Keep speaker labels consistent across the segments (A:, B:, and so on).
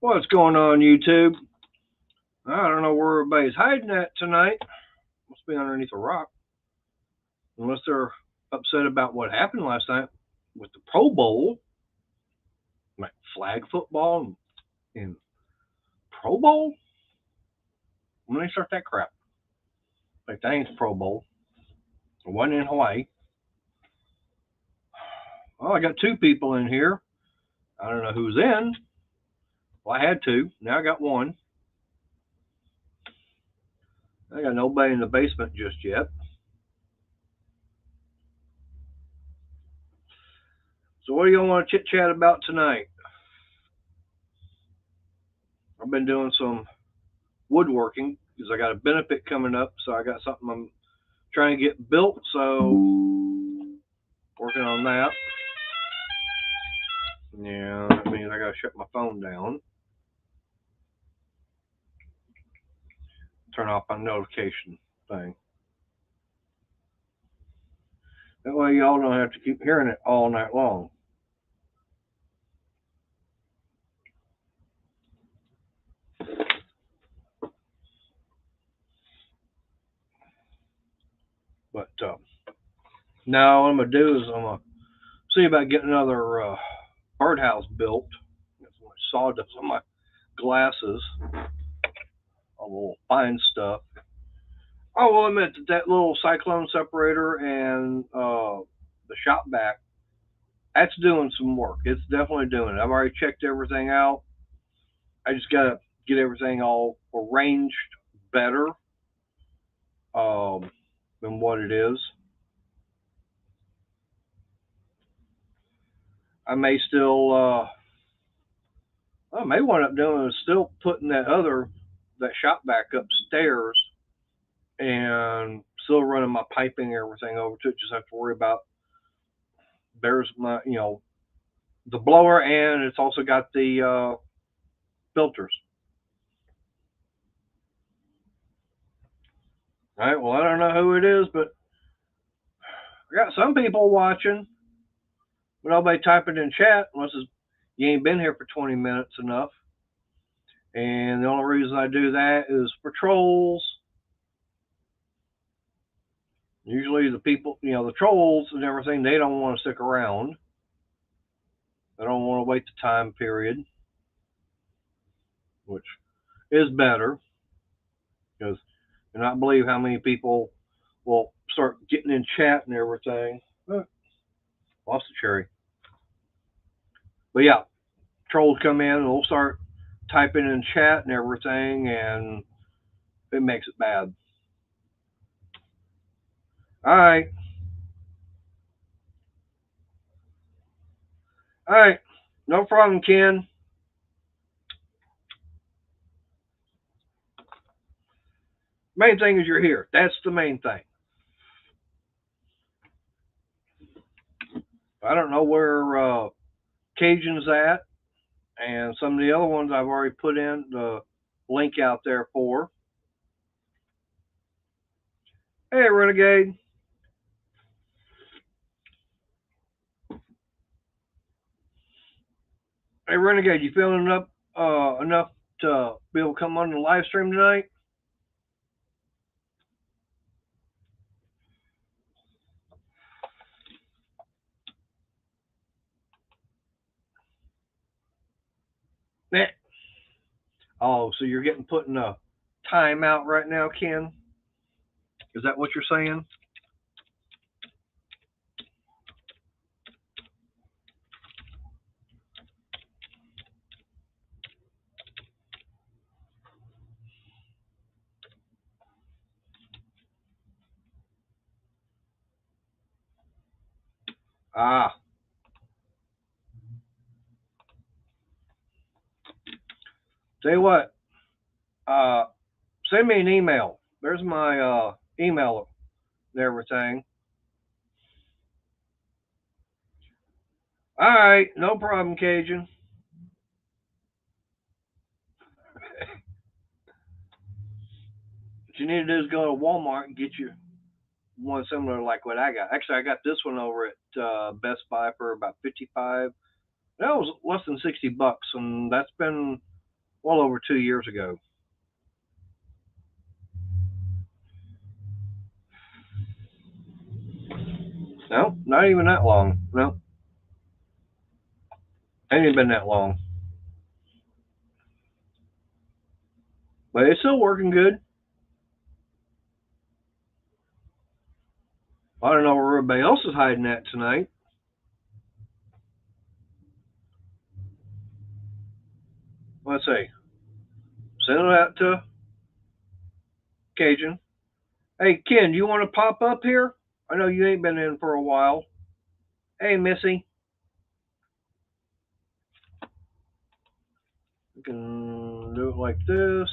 A: What's going on, YouTube? I don't know where everybody's hiding at tonight. Must be underneath a rock. Unless they're upset about what happened last night with the Pro Bowl, like flag football and Pro Bowl. When they start that crap, like that ain't the Pro Bowl. It wasn't in Hawaii. Well, I got two people in here. I don't know who's in. Well, I had two. Now I got one. I got nobody in the basement just yet. So what do y'all want to chit chat about tonight? I've been doing some woodworking because I got a benefit coming up, so I got something I'm trying to get built. So working on that. Yeah, that means I gotta shut my phone down. Turn off my notification thing. That way y'all don't have to keep hearing it all night long. But now what I'm gonna do is I'm gonna see about getting another birdhouse built. That's my sawdust on my glasses, a little fine stuff. I will admit that little cyclone separator and the shop vac, that's doing some work. It's definitely doing it. I've already checked everything out. I just gotta get everything all arranged better than what it is. I may still, I may wind up doing is still putting that shop back upstairs and still running my piping and everything over to it. Just have to worry about there's my, the blower, and it's also got the filters. All right. Well, I don't know who it is, but I got some people watching. But nobody typing in chat unless you ain't been here for 20 minutes enough. And the only reason I do that is for trolls. Usually the people, the trolls and everything, they don't want to stick around. They don't want to wait the time period, which is better because you not believe how many people will start getting in chat and everything. Lost the cherry. But yeah, trolls come in and they'll start typing in chat and everything, and it makes it bad. All right. All right. No problem, Ken. Main thing is you're here. That's the main thing. I don't know where Cajun's at, and some of the other ones I've already put in the link out there for. Hey, Renegade. Hey, Renegade, you feeling enough to be able to come on the live stream tonight? Eh. Oh, so you're getting put in a timeout right now, Ken? Is that what you're saying? Ah. Tell you what, send me an email. There's my email and everything. All right, no problem, Cajun. What you need to do is go to Walmart and get you one similar like what I got. Actually, I got this one over at Best Buy for about 55. That was less than $60, and that's been well over 2 years ago. No, not even that long. No, ain't even been that long. But it's still working good. I don't know where everybody else is hiding at tonight. Let's see. Send it out to Cajun. Hey, Ken, do you want to pop up here? I know you ain't been in for a while. Hey, Missy. We can do it like this.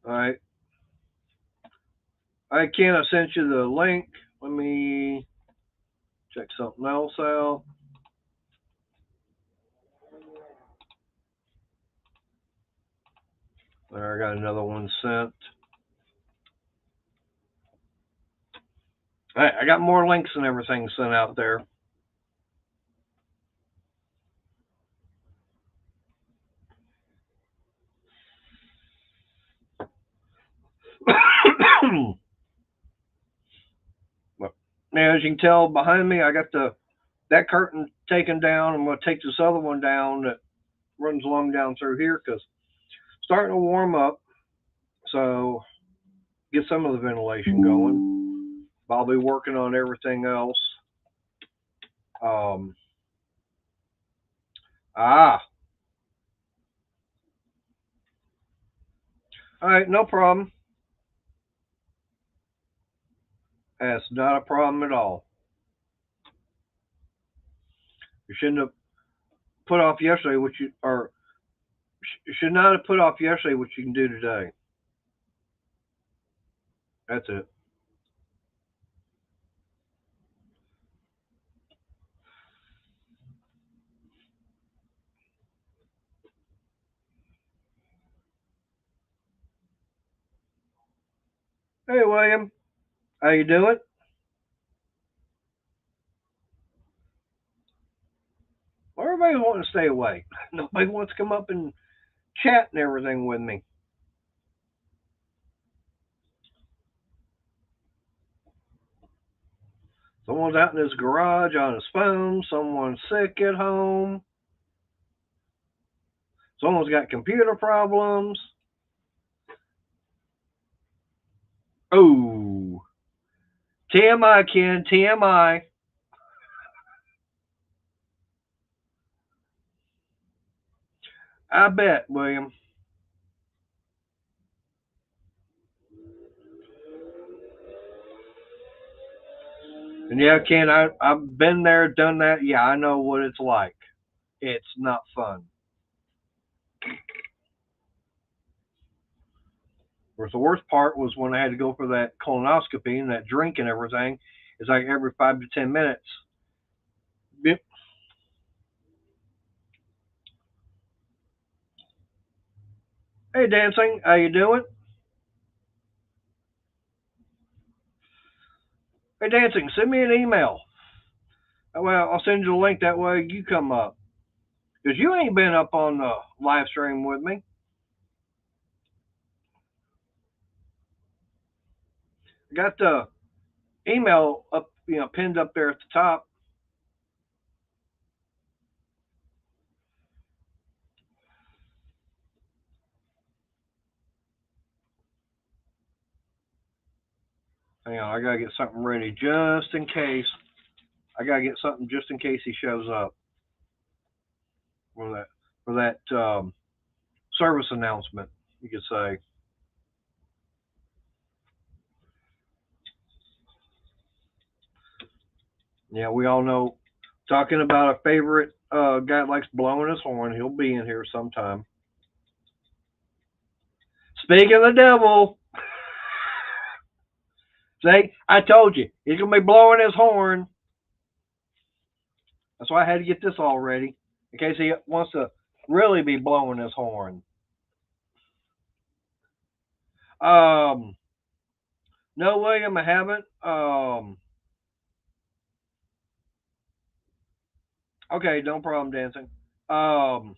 A: All right. All right, Ken, I sent you the link. Let me check something else out. There, I got another one sent. All right, I got more links and everything sent out there. Now, as you can tell behind me, I got that curtain taken down. I'm going to take this other one down that runs along down through here because it's starting to warm up. So get some of the ventilation going. I'll be working on everything else. Um, ah, all right, no problem. That's not a problem at all. You shouldn't have put off yesterday what you or should not have put off yesterday what you can do today. That's it. Hey, William, how you doing? Well, everybody's wanting to stay awake. Nobody wants to come up and chat and everything with me. Someone's out in his garage on his phone. Someone's sick at home. Someone's got computer problems. Oh, TMI, Ken, TMI. I bet, William. And yeah, Ken, I've been there, done that. Yeah, I know what it's like. It's not fun. Of course, the worst part was when I had to go for that colonoscopy and that drink and everything. It's like every 5 to 10 minutes. Yep. Hey, dancing, how you doing? Hey, dancing, send me an email. Well, I'll send you the link. That way you come up. Because you ain't been up on the live stream with me. I got the email up, pinned up there at the top. Hang on, I gotta get something ready just in case. I gotta get something just in case he shows up for that service announcement. You could say. Yeah, we all know. Talking about a favorite guy that likes blowing his horn. He'll be in here sometime. Speaking of the devil, see, I told you he's gonna be blowing his horn. That's why I had to get this all ready in case he wants to really be blowing his horn. No, William, I haven't. Okay, no problem dancing. Um,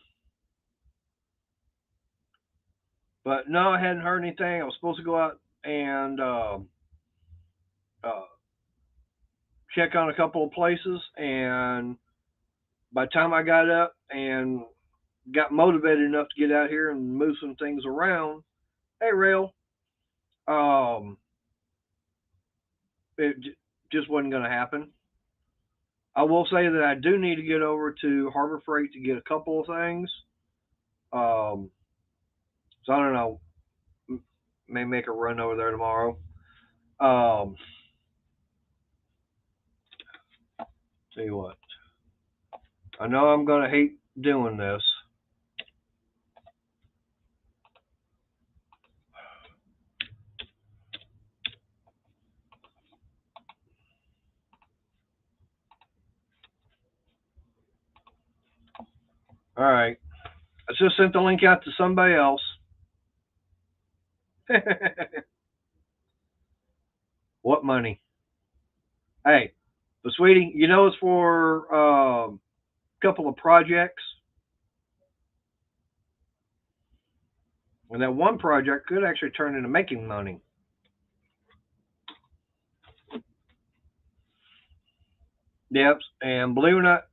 A: but no, I hadn't heard anything. I was supposed to go out and uh, check on a couple of places, and by the time I got up and got motivated enough to get out here and move some things around, hey, Rail, um, it just wasn't going to happen. I will say that I do need to get over to Harbor Freight to get a couple of things. Um, so I don't know, may make a run over there tomorrow. Um, tell you what, I know I'm going to hate doing this. All right, I just sent the link out to somebody else. What money? Hey, but sweetie, you know it's for a couple of projects, and that one project could actually turn into making money. Yep, and believe it or not,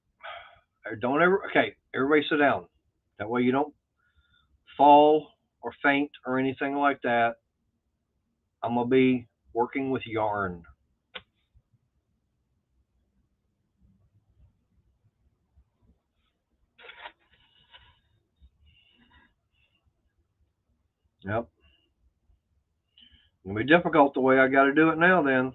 A: don't ever. Okay, everybody sit down. That way you don't fall or faint or anything like that. I'm gonna be working with yarn. Yep, it's gonna be difficult the way I got to do it now. Then,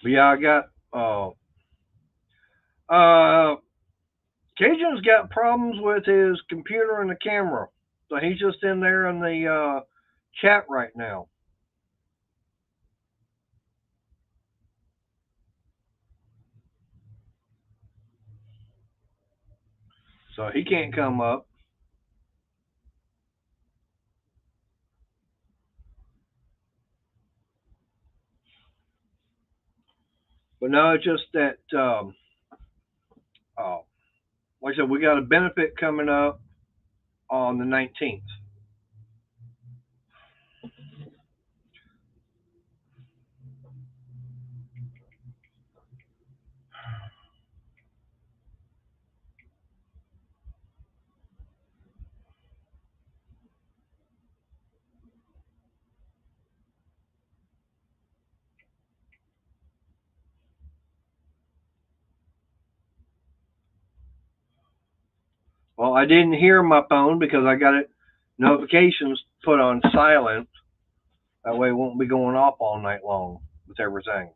A: but yeah, I got uh Cajun's got problems with his computer and the camera, so he's just in there in the chat right now. So he can't come up. But no, it's just that, uh, like I said, we got a benefit coming up on the 19th. Well, I didn't hear my phone because I got it notifications put on silent. That way it won't be going off all night long with everything.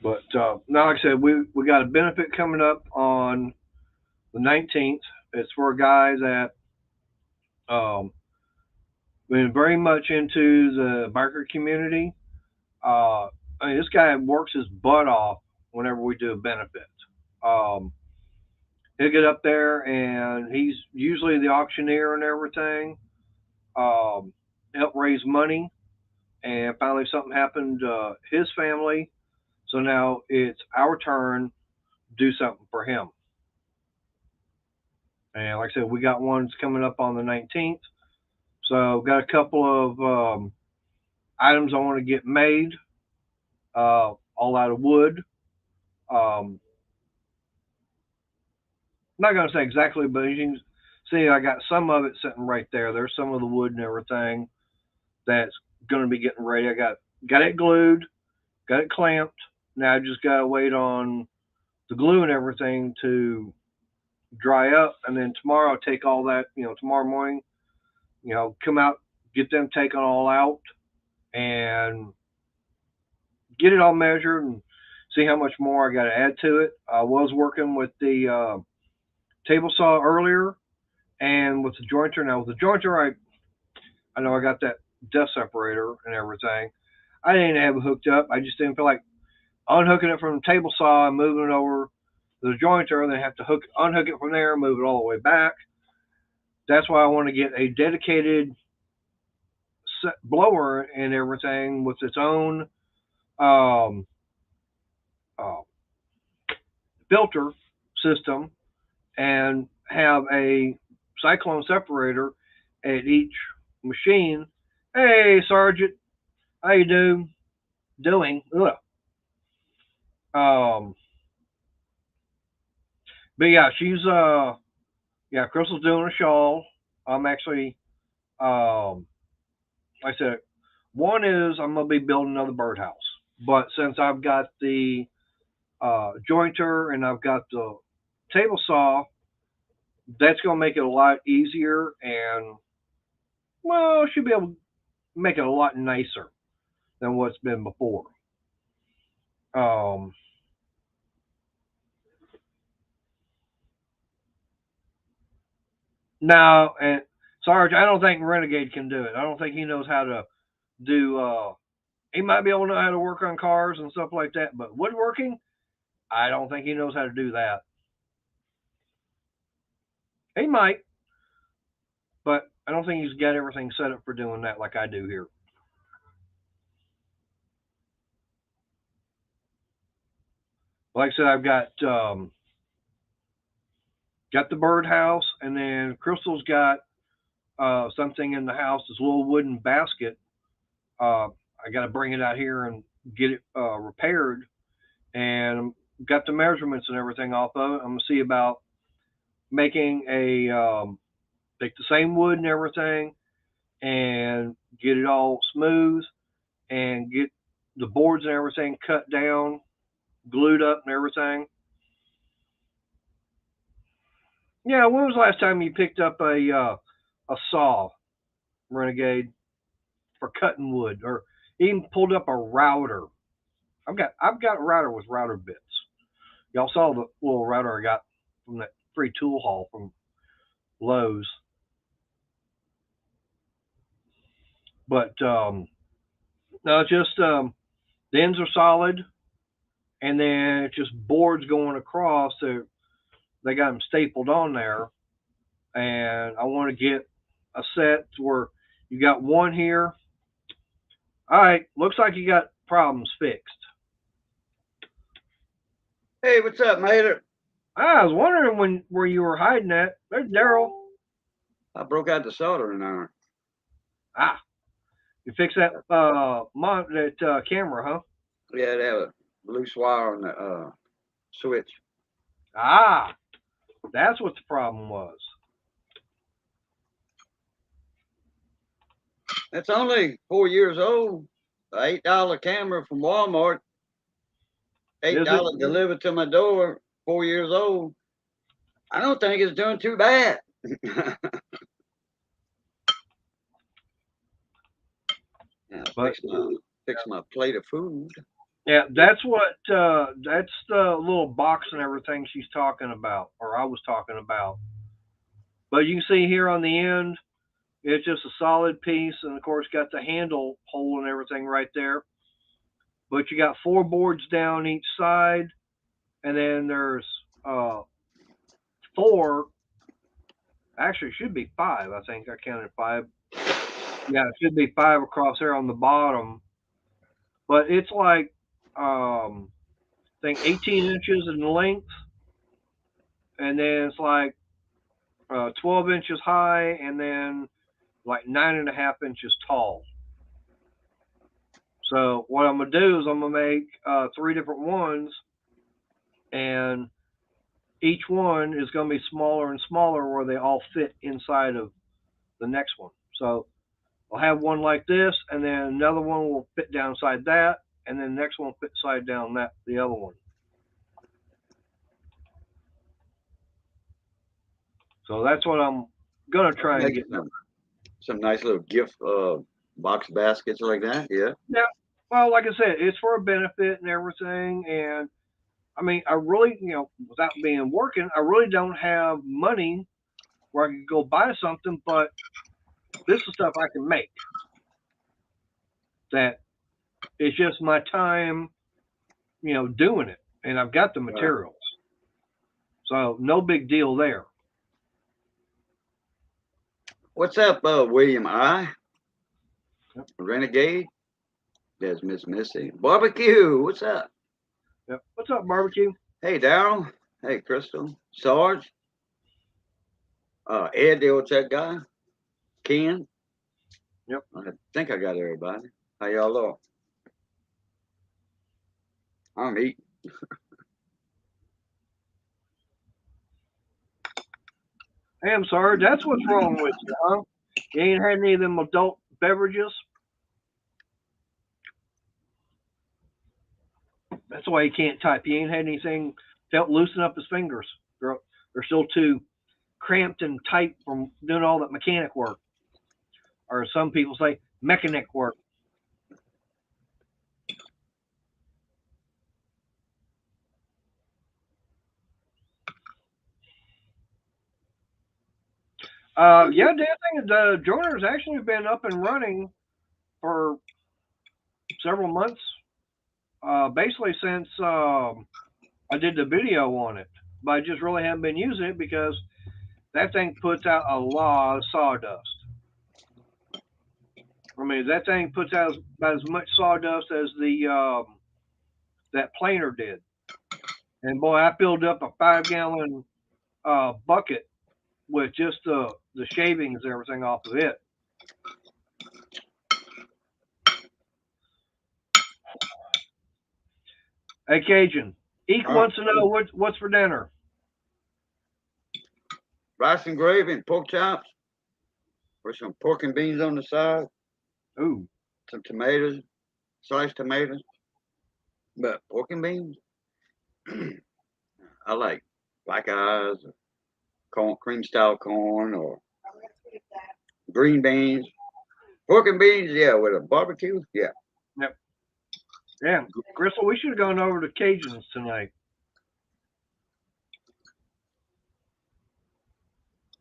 A: But now, like I said, we got a benefit coming up on the 19th. It's for a guy that um, been very much into the biker community. I mean, this guy works his butt off whenever we do a benefit. Um, he'll get up there and he's usually the auctioneer and everything. Help raise money. And finally, something happened to his family. So now it's our turn to do something for him. And like I said, we got ones coming up on the 19th. So got a couple of items I want to get made, all out of wood. Um, I'm not going to say exactly, but you can see I got some of it sitting right there. There's some of the wood and everything that's going to be getting ready. I got it glued, got it clamped. Now I just got to wait on the glue and everything to dry up, and then tomorrow I'll take all that. Tomorrow morning, come out, get them taken all out, and get it all measured and see how much more I got to add to it. I was working with the table saw earlier, And with the jointer now, with the jointer, I know I got that dust separator and everything. I didn't have it hooked up. I just didn't feel like unhooking it from the table saw and moving it over to the jointer, and then have to unhook it from there, and move it all the way back. That's why I want to get a dedicated blower and everything with its own um, uh, filter system, and have a cyclone separator at each machine. Hey, Sergeant, how you doing? Ugh. Um, but yeah, yeah, Crystal's doing a shawl. I'm actually like I said, one is I'm gonna be building another birdhouse, but since I've got the jointer and I've got the table saw, that's gonna make it a lot easier, and well, should be able to make it a lot nicer than what's been before. Um, Now, and Sarge, I don't think Renegade can do it. I don't think he knows how to do. He might be able to know how to work on cars and stuff like that, but woodworking, I don't think he knows how to do that. He might, but I don't think he's got everything set up for doing that like I do here. Like I said, I've got the birdhouse, and then Crystal's got something in the house, this little wooden basket. I got to bring it out here and get it repaired, and got the measurements and everything off of it. I'm gonna see about making take the same wood and everything, and get it all smooth, and get the boards and everything cut down, glued up and everything. Yeah, when was the last time you picked up a saw, Renegade, for cutting wood, or even pulled up a router? I've got a router with router bits. Y'all saw the little router I got from that free tool haul from Lowe's. But no, just the ends are solid, and then it's just boards going across. So they got them stapled on there, and I want to get a set where you got one here. All right, looks like you got problems fixed.
B: Hey, what's up, Mater?
A: I was wondering where you were hiding at. There's Daryl.
B: I broke out the soldering iron.
A: Ah, you fixed that camera, huh?
B: Yeah, they have a loose wire on the switch.
A: Ah, that's what the problem was.
B: It's only 4 years old. $8 camera from Walmart.
A: Is
B: $8
A: it?
B: delivered to my door. 4 years old. I don't think it's doing too bad. Yeah,
A: But
B: fix my plate of food.
A: yeah, that's the little box and everything she's talking about, or I was talking about. But you can see here on the end, it's just a solid piece, and of course got the handle hole and everything right there. But you got four boards down each side, and then there's four. Actually, it should be five. I think I counted five. Yeah, it should be five across there on the bottom. But it's like I think 18 inches in length, and then it's like 12 inches high, and then like 9.5 inches tall. So what I'm gonna do is I'm gonna make three different ones, and each one is gonna be smaller and smaller where they all fit inside of the next one. So I'll have one like this, and then another one will fit down inside that, and then the next one will fit side down that the other one. So that's what I'm gonna try and
B: Make
A: get done.
B: some nice little gift box baskets like that. Yeah.
A: Yeah. Well, like I said, it's for a benefit and everything, and I mean, I really, without being working, I really don't have money where I could go buy something, but this is stuff I can make. That it's just my time, doing it, and I've got the
B: Right.
A: materials, so no big deal there.
B: What's up, William I?
A: Yep.
B: Renegade? There's Miss Missy. Barbecue, what's up?
A: Yep. What's up, barbecue?
B: Hey, Daryl. Hey, Crystal. Sarge. Ed, the old tech guy. Ken.
A: Yep.
B: I think I got everybody. How y'all are? I'm eating.
A: Hey, I'm sorry. That's what's wrong with you, huh? You ain't had any of them adult beverages. That's why he can't type. He ain't had anything to help loosen up his fingers. They're still too cramped and tight from doing all that mechanic work, or some people say mechanic work. Yeah, dancing. The joiner's actually been up and running for several months. Basically since I did the video on it, but I just really haven't been using it because that thing puts out a lot of sawdust. I mean, that thing puts out about as much sawdust as the that planer did. And boy, I filled up a 5 gallon bucket with just the shavings and everything off of it. Hey, Cajun, Eek
B: Uh,
A: wants to know what's for dinner.
B: Rice and gravy and pork chops with some pork and beans on the side.
A: Ooh,
B: Some tomatoes, sliced tomatoes. But pork and beans, I like black eyes, corn, cream style corn, or green beans. Pork and beans, yeah, with a barbecue, yeah.
A: yep, yeah. Gristle, we should have gone over to Cajun's tonight.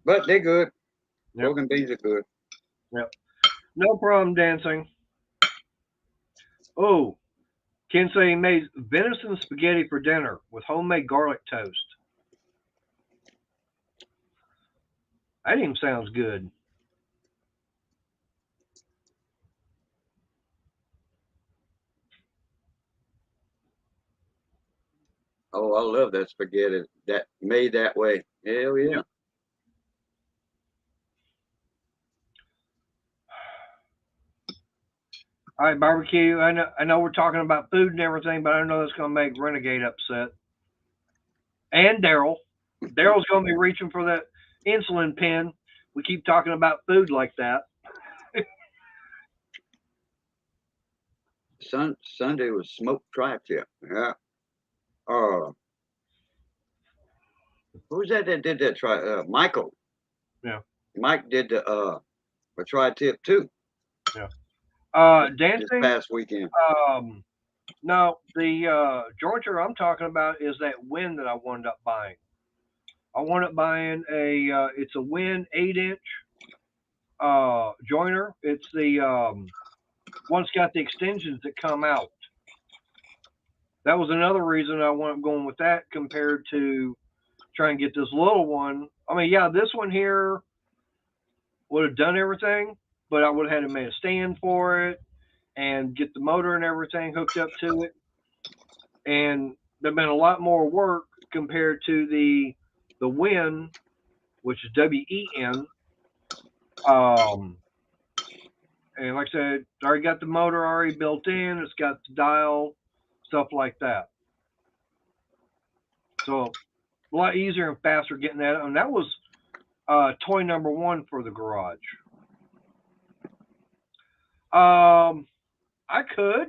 B: But they're good.
A: Yep,
B: Pork and beans are good.
A: yep. No problem dancing. Oh, Ken said he made venison spaghetti for dinner with homemade garlic toast. That even sounds good.
B: Oh, I love that spaghetti that made that way. Hell yeah.
A: Yep. All right, barbecue. I know we're talking about food and everything, but I know that's going to make Renegade upset. And Daryl. Daryl's going to be reaching for that insulin pen. We keep talking about food like that.
B: Sunday was smoked tri-tip. Yeah. Uh, who's that did that try? Michael.
A: Yeah,
B: Mike did a tri-tip too
A: yeah.
B: this
A: Dancing.
B: past weekend.
A: Um, no, the jointer I'm talking about is that Win that I wound up buying. I wound up buying it's a Win 8 inch joiner. It's the one's got the extensions that come out. That was another reason I wound up going with that compared to trying to get this little one. I mean, yeah, this one here would have done everything, but I would have had to make a stand for it and get the motor and everything hooked up to it. And there'd been a lot more work compared to the Win, which is WEN. Um, and like I said, I already got the motor already built in. It's got the dial, stuff like that. So a lot easier and faster getting that. And that was toy number one for the garage. Um, I could.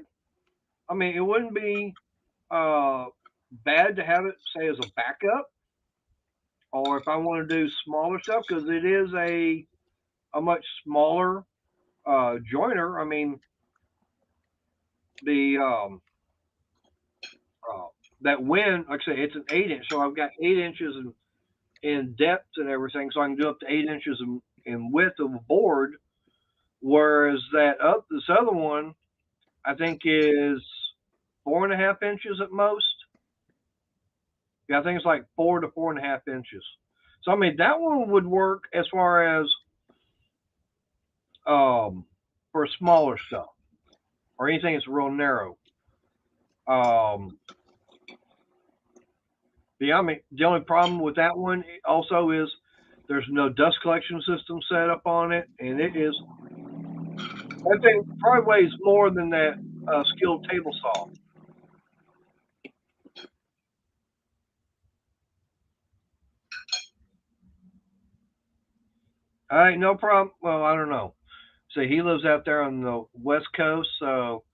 A: I mean, it wouldn't be uh, bad to have it say as a backup, or if I want to do smaller stuff because it is a much smaller joiner. I mean, the uh, that Win, like I say, it's an 8 inch, so I've got 8 inches in depth and everything, so I can do up to 8 inches in width of a board. Whereas this other one, I think is 4.5 inches at most. Yeah, I think it's like 4 to 4.5 inches. So I mean that one would work as far as um, for smaller stuff or anything that's real narrow. Um, I mean the only problem with that one also is there's no dust collection system set up on it, and it is that thing probably weighs more than that skilled table saw. All right, no problem. Well, I don't know. See, he lives out there on the west coast, so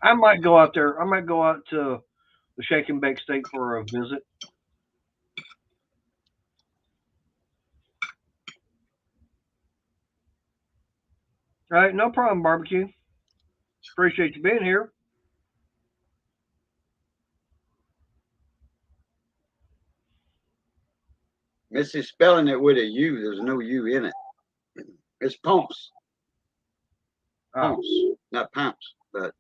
A: I might go out there. I might go out to the Shake and Bake Steak for a visit. All right, no problem, barbecue. Appreciate you being here.
B: Missy's spelling it with a U. There's no U in it. It's Pomps.
A: Ah,
B: Pomps, not Pomps. But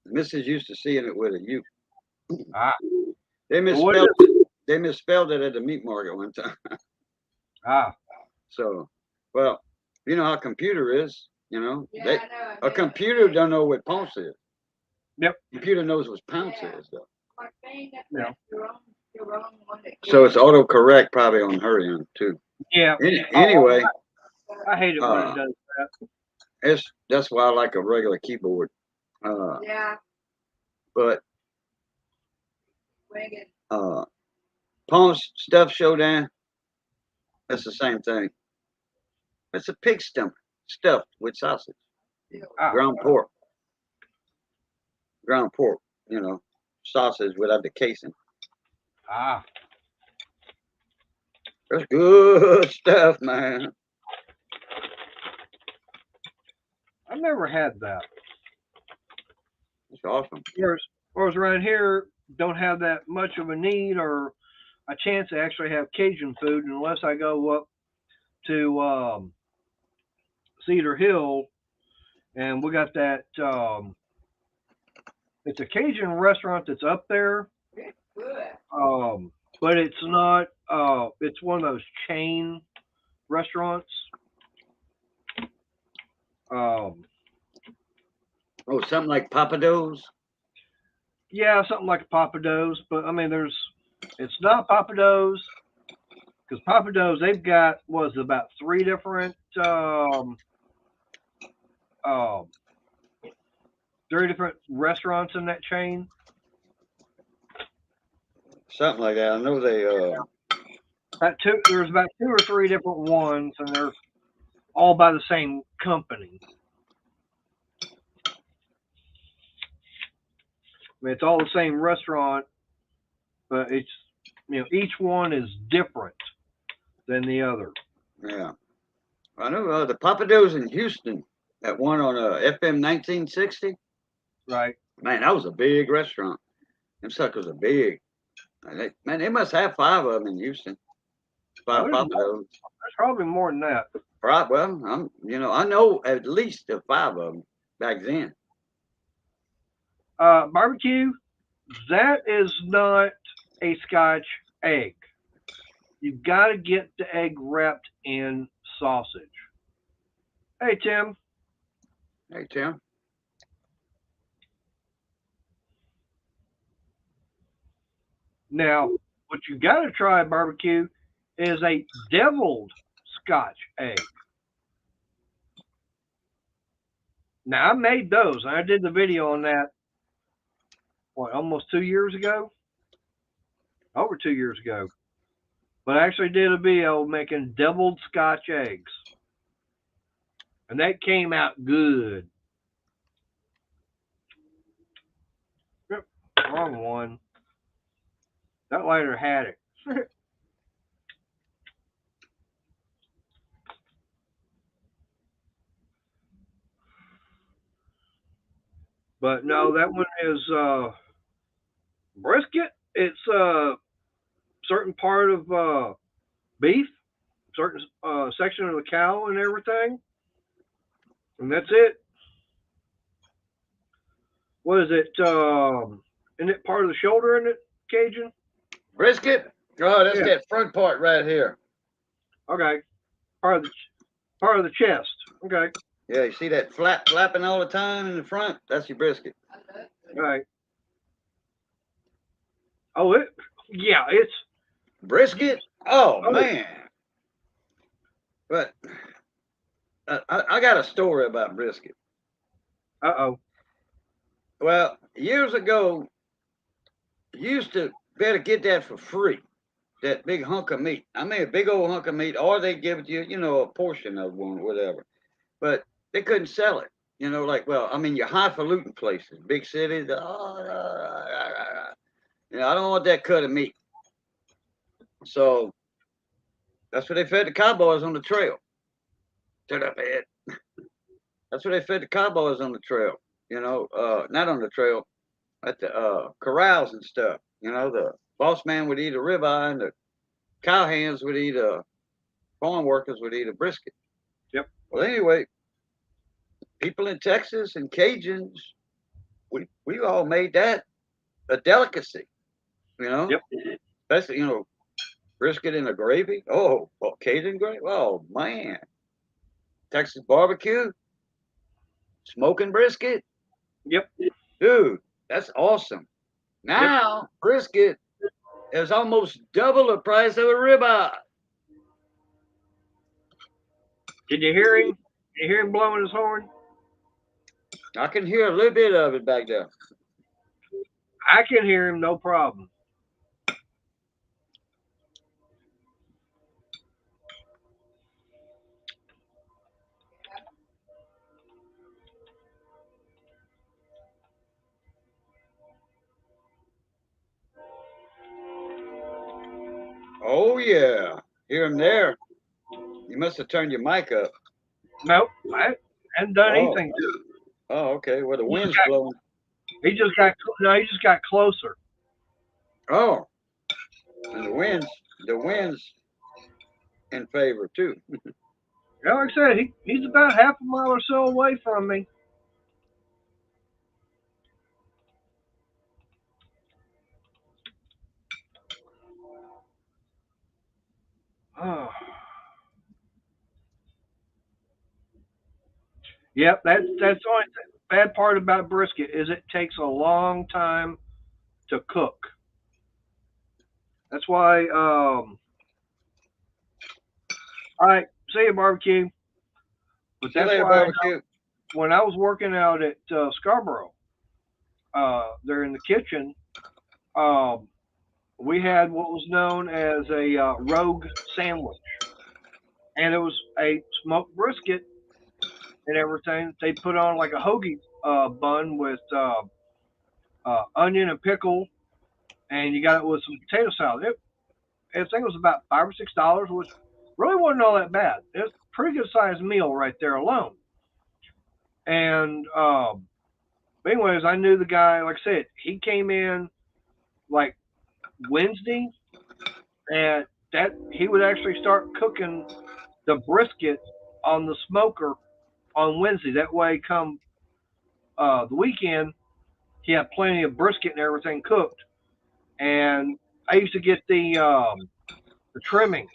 B: Mrs. used to seeing it with a U.
A: ah.
B: They
A: So what
B: misspelled
A: is it?
B: it. They misspelled it at the meat market one time.
A: Ah,
B: So, well, you know how a computer is. You know,
C: Yeah,
B: they,
C: I know.
B: a computer don't know what Pomps is.
A: yep,
B: Computer knows what Pomps
C: Yeah.
B: is though.
C: Like saying that
A: yeah,
C: your own one that
B: So it's autocorrect probably on her end too.
A: yeah. Oh,
B: Anyway,
A: I hate it when it
B: uh,
A: does that.
B: that's why I like a regular keyboard.
C: Yeah,
B: But
C: wicked.
B: Pomps Stuff Showdown, that's the same thing. It's a pig stomach stuffed with sausage,
A: Ah,
B: ground pork, ground pork. You know, sausage without the casing.
A: ah.
B: That's good stuff, man.
A: I've never had that.
B: It's awesome.
A: Whereas around here, don't have that much of a need or a chance to actually have Cajun food unless I go up to Cedar Hill, and we got that. It's a Cajun restaurant that's up there,
C: It's good.
A: but it's not. It's one of those chain restaurants. Um,
B: Oh, something like Papados.
A: yeah, something like a Papados, but I mean, it's not Papados because Papados they've got was about three different um, restaurants in that chain.
B: Something like that. I know they.
A: There's about two or three different ones, and they're all by the same company. I mean, it's all the same restaurant, but it's each one is different than the other.
B: Yeah. I know the Papados in Houston. That one on FM 1960.
A: Right?
B: Man, that was a big restaurant. Them suckers are big. Man, they must have five of them in Houston.
A: Oh,
B: Five Papados.
A: there's probably more than that.
B: Right. Well, I know at least the five of them back then.
A: Barbecue, that is not a Scotch egg. You've got to get the egg wrapped in sausage. Hey, Tim.
B: Hey, Tim.
A: Now, what you got to try, barbecue, is a deviled Scotch egg. Now, I made those. I did the video on that, almost 2 years ago? Over 2 years ago. But I actually did a video making deviled Scotch eggs. And that came out good. Yep, wrong one. That lighter had it. But no, that one is brisket. It's certain part of beef, certain section of the cow and everything, and that's it. What is it? Isn't it part of the shoulder in it, Cajun?
B: Brisket? Oh, that's
A: Yeah.
B: that front part right here.
A: Okay. Part of the part of the chest. Okay.
B: Yeah, you see that flapping all the time in the front? That's your brisket.
A: All right. Oh, it. Yeah, it's.
B: Brisket? Oh
A: Oh.
B: man. But I got a story about brisket.
A: Uh-oh.
B: Well, years ago, you used to better get that for free. That big hunk of meat. I mean, a big old hunk of meat, or they give it to you, you know, a portion of one, whatever. But they couldn't sell it. You know, like, well, I mean, your highfalutin places, big cities. You know, I don't want that cut of meat. So that's what they fed the cowboys on the trail. Shut up, Ed. That's what they fed the cowboys on the trail. You know, not on the trail, at the corrals and stuff. You know, the boss man would eat a ribeye, and the cowhands would eat a farm workers would eat a brisket.
A: Yep.
B: Well, anyway, people in Texas and Cajuns, we all made that a delicacy. You know,
A: Yep.
B: especially brisket in a gravy. Oh, well, Cajun gravy. Oh man, Texas barbecue, smoking brisket,
A: Yep.
B: dude, that's awesome.
A: Yep.
B: Now brisket is almost double the price of a ribeye.
A: Did you hear him? Did you hear him blowing his horn?
B: I can hear a little bit of it back there.
A: I can hear him, no problem.
B: Oh yeah, hear him there. You must have turned your mic up.
A: Nope. I hadn't done
B: Oh,
A: anything to it.
B: oh, okay. Well, the
A: He just
B: wind's
A: got.
B: blowing.
A: He just got. No, he just got closer.
B: Oh, and the wind's in favor too.
A: Yeah, like I said, he's about half a mile or so away from me. Oh. Yep, that's the only bad part about brisket is it takes a long time to cook. That's why. All right, say a barbecue, but
B: See you
A: that's
B: later,
A: why
B: barbecue.
A: when I was working out at Scarborough, there in the kitchen, um, we had what was known as a rogue sandwich, and it was a smoked brisket and everything. They put on like a hoagie bun with onion and pickle, and you got it with some potato salad. I think it was about $5 or $6, which really wasn't all that bad. It was a pretty good sized meal right there alone. And anyways, I knew the guy. Like I said, he came in like Wednesday, and that he would actually start cooking the brisket on the smoker on Wednesday. That way, come the weekend, he had plenty of brisket and everything cooked. And I used to get the trimmings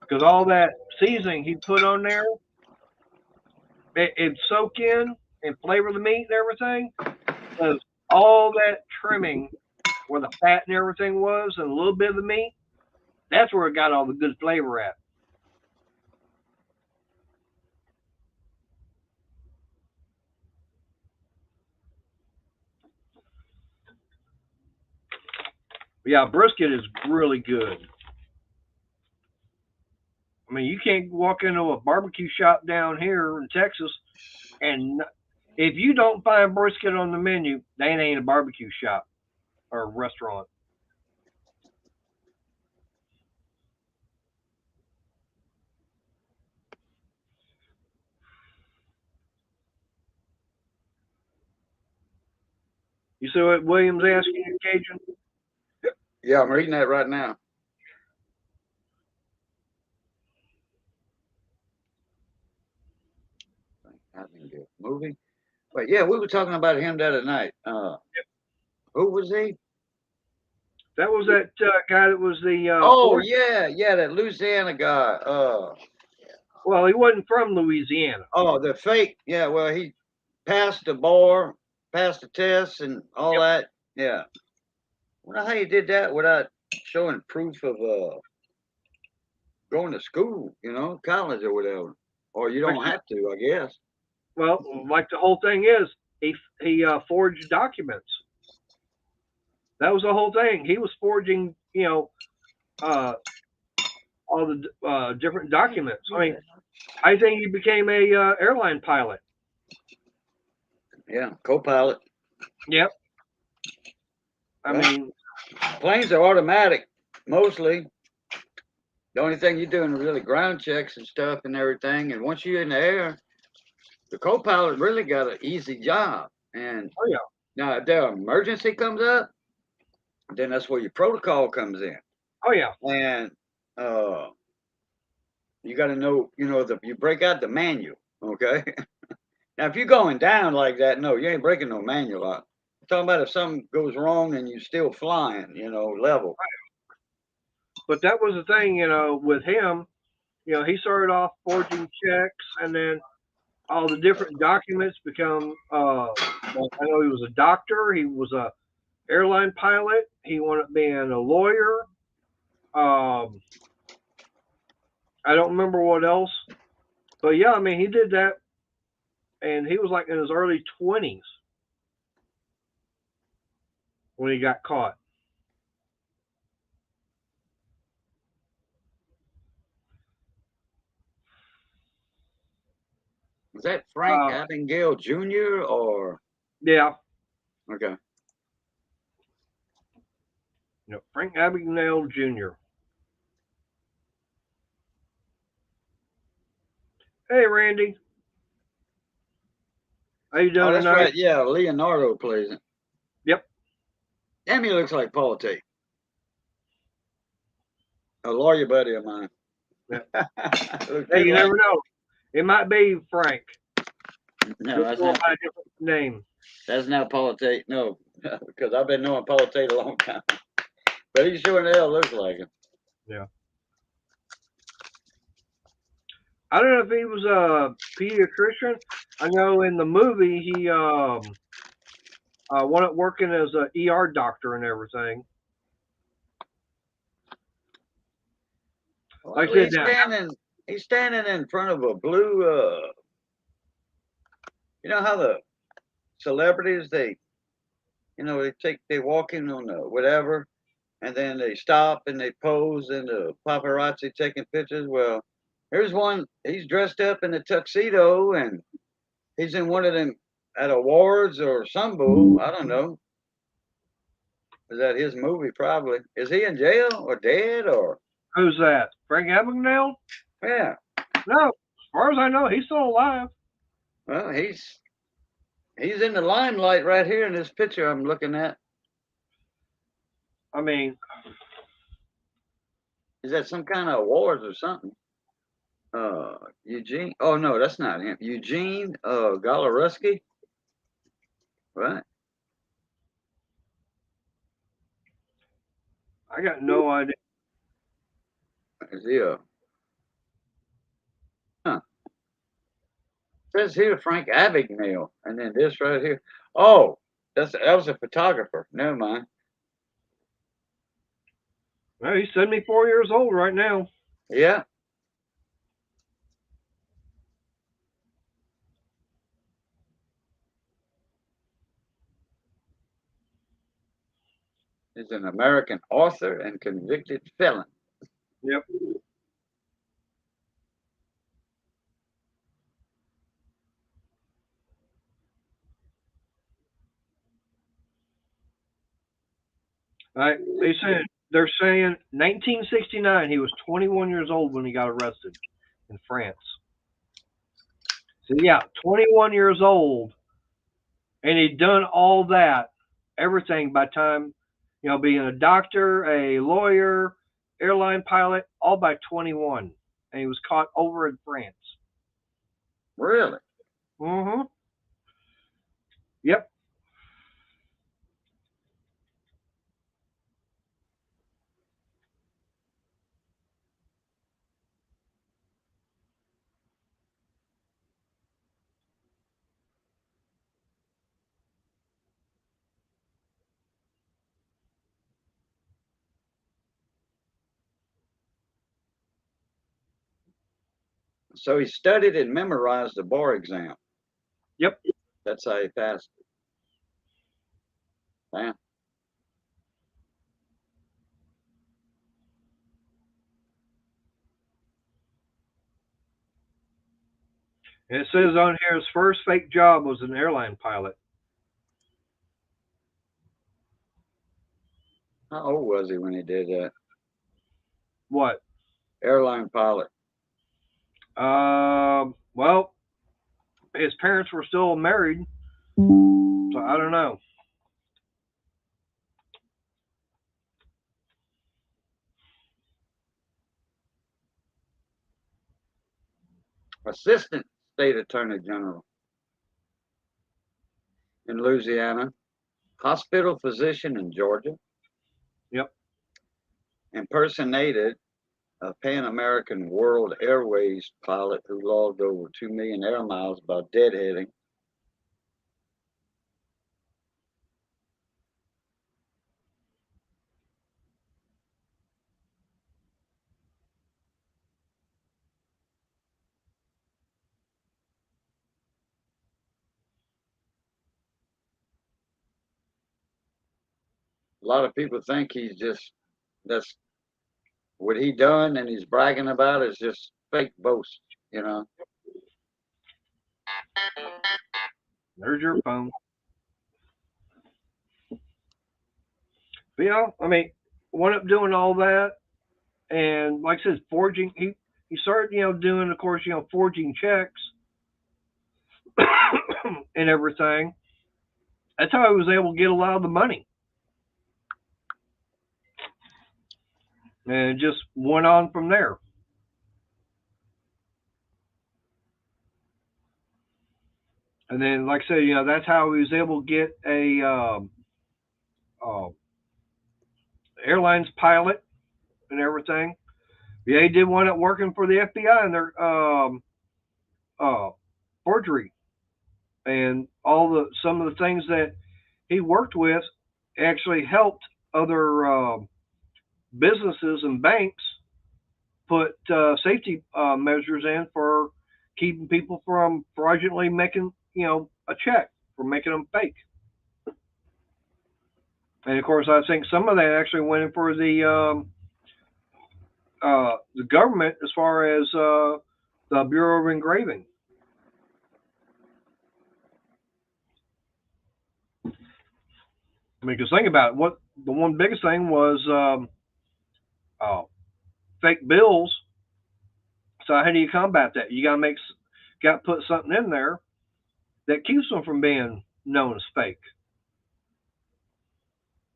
A: because all that seasoning he put on there, it'd soak in and flavor the meat and everything. Because all that trimming, where the fat and everything was, and a little bit of the meat, that's where it got all the good flavor at. But yeah, brisket is really good. I mean, you can't walk into a barbecue shop down here in Texas, and if you don't find brisket on the menu, they ain't a barbecue shop or a restaurant. You see what Williams asking you, Cajun?
B: Yeah, I'm reading that right now. I think good movie. But yeah, we were talking about him the other night. Who was he?
A: That was that guy that was the
B: Oh
A: forge.
B: yeah, that Louisiana guy.
A: Well, he wasn't from Louisiana.
B: Oh, the fake. Yeah, well, he passed the bar, passed the test, and all
A: Yep.
B: that. Yeah. Wonder how you did that without showing proof of going to school, college or whatever. Or you don't have to, I guess.
A: Well, like the whole thing is, he forged documents. That was the whole thing. He was forging, uh, all the different documents. I mean, I think he became a airline pilot.
B: Yeah, co-pilot.
A: Yep. I
B: Well,
A: mean,
B: planes are automatic mostly. The only thing you're doing is really ground checks and stuff and everything. And once you're in the air, the co-pilot really got an easy job. And
A: oh yeah,
B: now if there emergency comes up, then that's where your protocol comes in.
A: oh yeah.
B: And uh, you got to know, you break out the manual, okay? Now, if you're going down like that, no, you ain't breaking no manual out. I'm talking about if something goes wrong and you're still flying, level.
A: But that was the thing, with him. He started off forging checks, and then all the different documents become. Well, I know he was a doctor. He was a airline pilot. He wound up being a lawyer. Um, I don't remember what else, but yeah, I mean, he did that, and he was like in his early 20s when he got caught.
B: Was that Frank
A: Uh,
B: Abagnale Jr. or
A: yeah,
B: okay?
A: Frank Abagnale Jr. Hey, Randy, how you
B: Oh,
A: doing
B: that's
A: tonight?
B: right. Yeah, Leonardo plays it.
A: Yep.
B: Damn, he looks like Paul Tate, a lawyer buddy of mine.
A: Yeah.
B: Looks
A: Hey,
B: just
A: you
B: like.
A: never know. It might be Frank.
B: No,
A: Just
B: that's
A: go
B: not.
A: by a different name.
B: That's not Paul Tate. No, because I've been knowing Paul Tate a long time. But he sure in the hell looks like him.
A: Yeah. I don't know if he was a pediatrician. I know in the movie he wound up working as a ER doctor and everything. Like I
B: Well,
A: said,
B: he's
A: now,
B: standing. He's standing in front of a blue. You know how the celebrities they walk in on whatever, and then they stop and they pose, and the paparazzi taking pictures. Well, here's one. He's dressed up in a tuxedo, and he's in one of them at awards or some bull. I don't know. Is that his movie? Probably. Is he in jail or dead or?
A: who's that? Frank Abagnale?
B: Yeah.
A: No, as far as I know, he's still alive.
B: Well, he's in the limelight right here in this picture I'm looking at.
A: I mean,
B: Is that some kind of awards or something? Eugene. Oh no, that's not him. Eugene Galaruski. Right.
A: I got no idea.
B: Is he a? Huh. Says here Frank Abagnale, and then this right here. Oh, that was a photographer. Never mind.
A: Well, he's 74 years old right now.
B: Yeah. He's an American author and convicted felon.
A: Yep. They're saying 1969. He was 21 years old when he got arrested in France. So yeah, 21 years old, and he'd done all that, everything by time You know, being a doctor, a lawyer, airline pilot, all by 21. And he was caught over in France.
B: Really?
A: Mm-hmm. Yep.
B: So he studied and memorized the bar exam.
A: Yep.
B: That's how he passed it. Man.
A: And it says on here his first fake job was an airline pilot.
B: How old was he when he did that?
A: What?
B: Airline pilot.
A: Well, his parents were still married, so I don't know.
B: Assistant State Attorney General in Louisiana. Hospital physician in Georgia.
A: Yep.
B: Impersonated a Pan American World Airways pilot who logged over 2 million air miles by deadheading. A lot of people think he's just, that's what he done and he's bragging about is just fake boast, you know.
A: There's your phone. But, you know, I mean, wound up doing all that, and like I said, forging. He started, you know, doing, of course, you know, forging checks and everything. That's how he was able to get a lot of the money, and it just went on from there. And then, like I said, you know, that's how he was able to get a uh, airlines pilot and everything. Yeah, he did one up working for the FBI and their uh, forgery and all the some of the things that he worked with actually helped other businesses and banks put safety measures in for keeping people from fraudulently making, you know, a check, for making them fake. And of course, I think some of that actually went in for the government as far as the Bureau of Engraving. I mean, because think about it, what the one biggest thing was uh, fake bills. So how do you combat that? You got to put something in there that keeps them from being known as fake.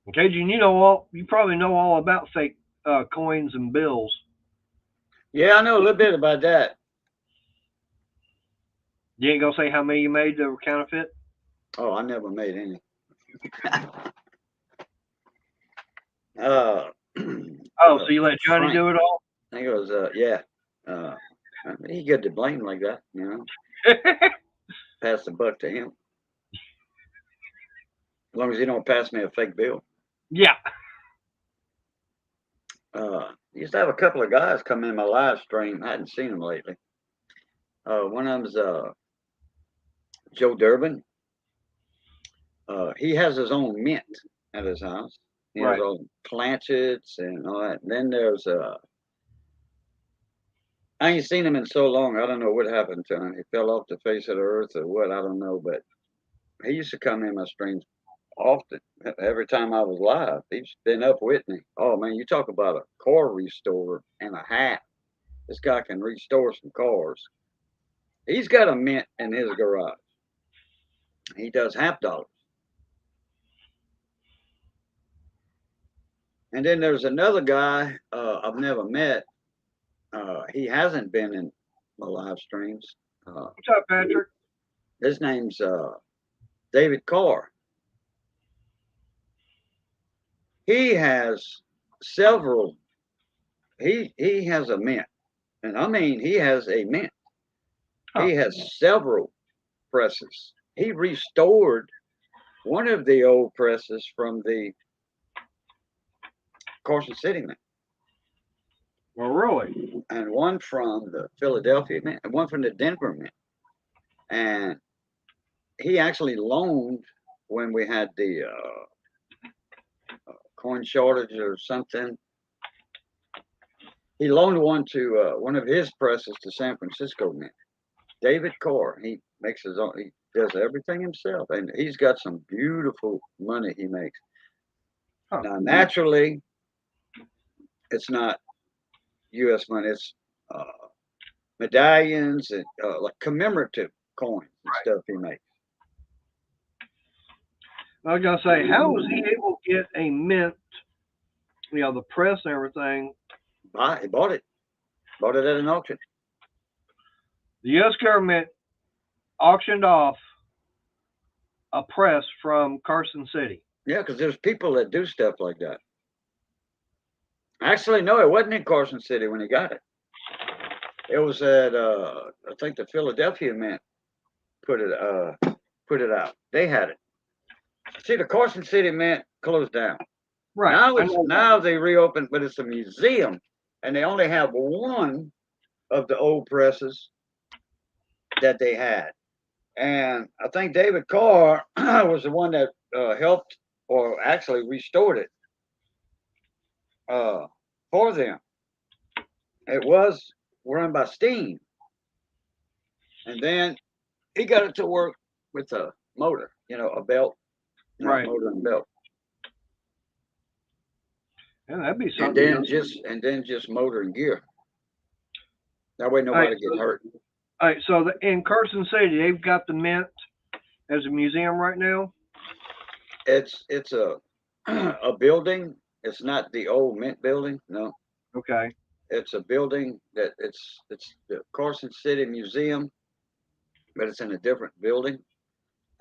A: Okay, Gene, you probably know all about fake coins and bills.
B: Yeah, I know a little bit about that.
A: You ain't gonna say how many you made that were counterfeit?
B: Oh, I never made any. uh,
A: Oh, so you let Johnny
B: Frank,
A: do it all?
B: I think it was, yeah. Uh, he got to blame like that, you know. Pass the buck to him. As long as he don't pass me a fake bill.
A: Yeah.
B: Used to have a couple of guys come in my live stream. I hadn't seen them lately. One of them's Joe Durbin. He has his own mint at his house. He has
A: Right.
B: all planchets and all that. And then there's I ain't seen him in so long. I don't know what happened to him. He fell off the face of the earth or what. I don't know. But he used to come in my streams often. Every time I was live, he's been up with me. Oh man, you talk about a car restorer and a hat. This guy can restore some cars. He's got a mint in his garage. He does half dollars. And then there's another guy I've never met. He hasn't been in my live streams.
A: What's up, Patrick?
B: His name's David Carr. He has several. He has a mint, and I mean he has a mint.
A: Huh.
B: He has several presses. He restored one of the old presses from the Carson City Mint,
A: Well, really?
B: and one from the Philadelphia Mint, and one from the Denver Mint. And he actually loaned when we had the coin shortage or something. He loaned one to one of his presses to San Francisco Mint. David Carr. He makes his own. He does everything himself, and he's got some beautiful money he makes.
A: Huh.
B: Now, naturally, it's not U.S. money. It's medallions and like commemorative coins and stuff he makes.
A: I was gonna say, how was he able to get a mint? You know, the press and everything.
B: He bought it. Bought it at an auction.
A: The U.S. government auctioned off a press from Carson City.
B: Yeah, because there's people that do stuff like that. Actually, no, it wasn't in Carson City when he got it. It was at I think the Philadelphia Mint put it out. They had it. See, the Carson City Mint closed down.
A: Right.
B: Now they reopened, but it's a museum, and they only have one of the old presses that they had. And I think David Carr was the one that helped or actually restored it for them. It was run by steam. And then he got it to work with a motor, a belt.
A: Right.
B: Motor and belt.
A: Yeah, that'd be something.
B: And then just motor and gear. That way nobody gets hurt.
A: All right, so in Carson City, they've got the mint as a museum right now.
B: It's a a building. It's not the old mint building. No.
A: Okay.
B: It's a building that it's the Carson City Museum, but it's in a different building,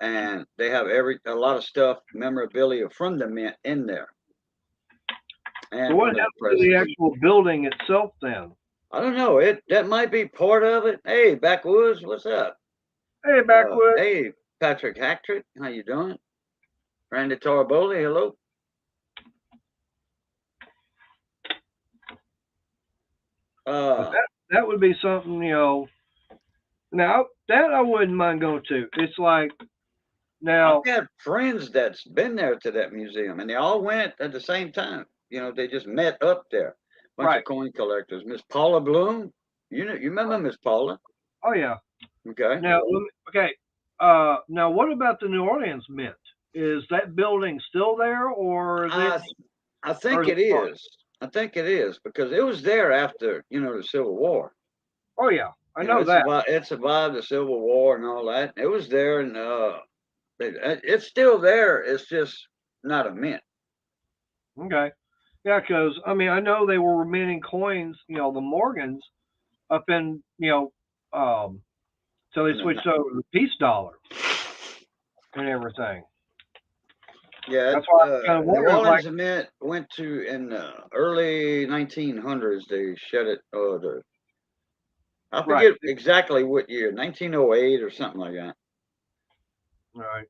B: and they have a lot of stuff, memorabilia from the mint in there. And
A: so what happened to the actual building itself then?
B: I don't know. That might be part of it. Hey, Backwoods, what's up?
A: Hey, Backwoods.
B: Hey, Patrick Hacktrick, how you doing? Randy Taraboli, hello.
A: That would be something, Now that I wouldn't mind going to. It's like now.
B: I've got friends that's been there to that museum, and they all went at the same time. They just met up there. Bunch of coin collectors. Miss Paula Bloom, you remember Miss Paula?
A: Oh yeah.
B: Okay.
A: Now, now what about the New Orleans Mint? Is that building still there, or is it?
B: I think it is. I think it is because it was there after the Civil War.
A: Oh yeah, I know that.
B: It survived the Civil War and all that. It was there, and it's still there. It's just not a mint.
A: Okay. Yeah, because I know they were minting coins, the Morgans, up in so they switched over to the peace dollar and everything.
B: Yeah,
A: that's why I kind of
B: New
A: wondered.
B: Orleans Mint went to in the early 1900s. They shut it. I forget exactly what year, 1908 or something like that.
A: Right.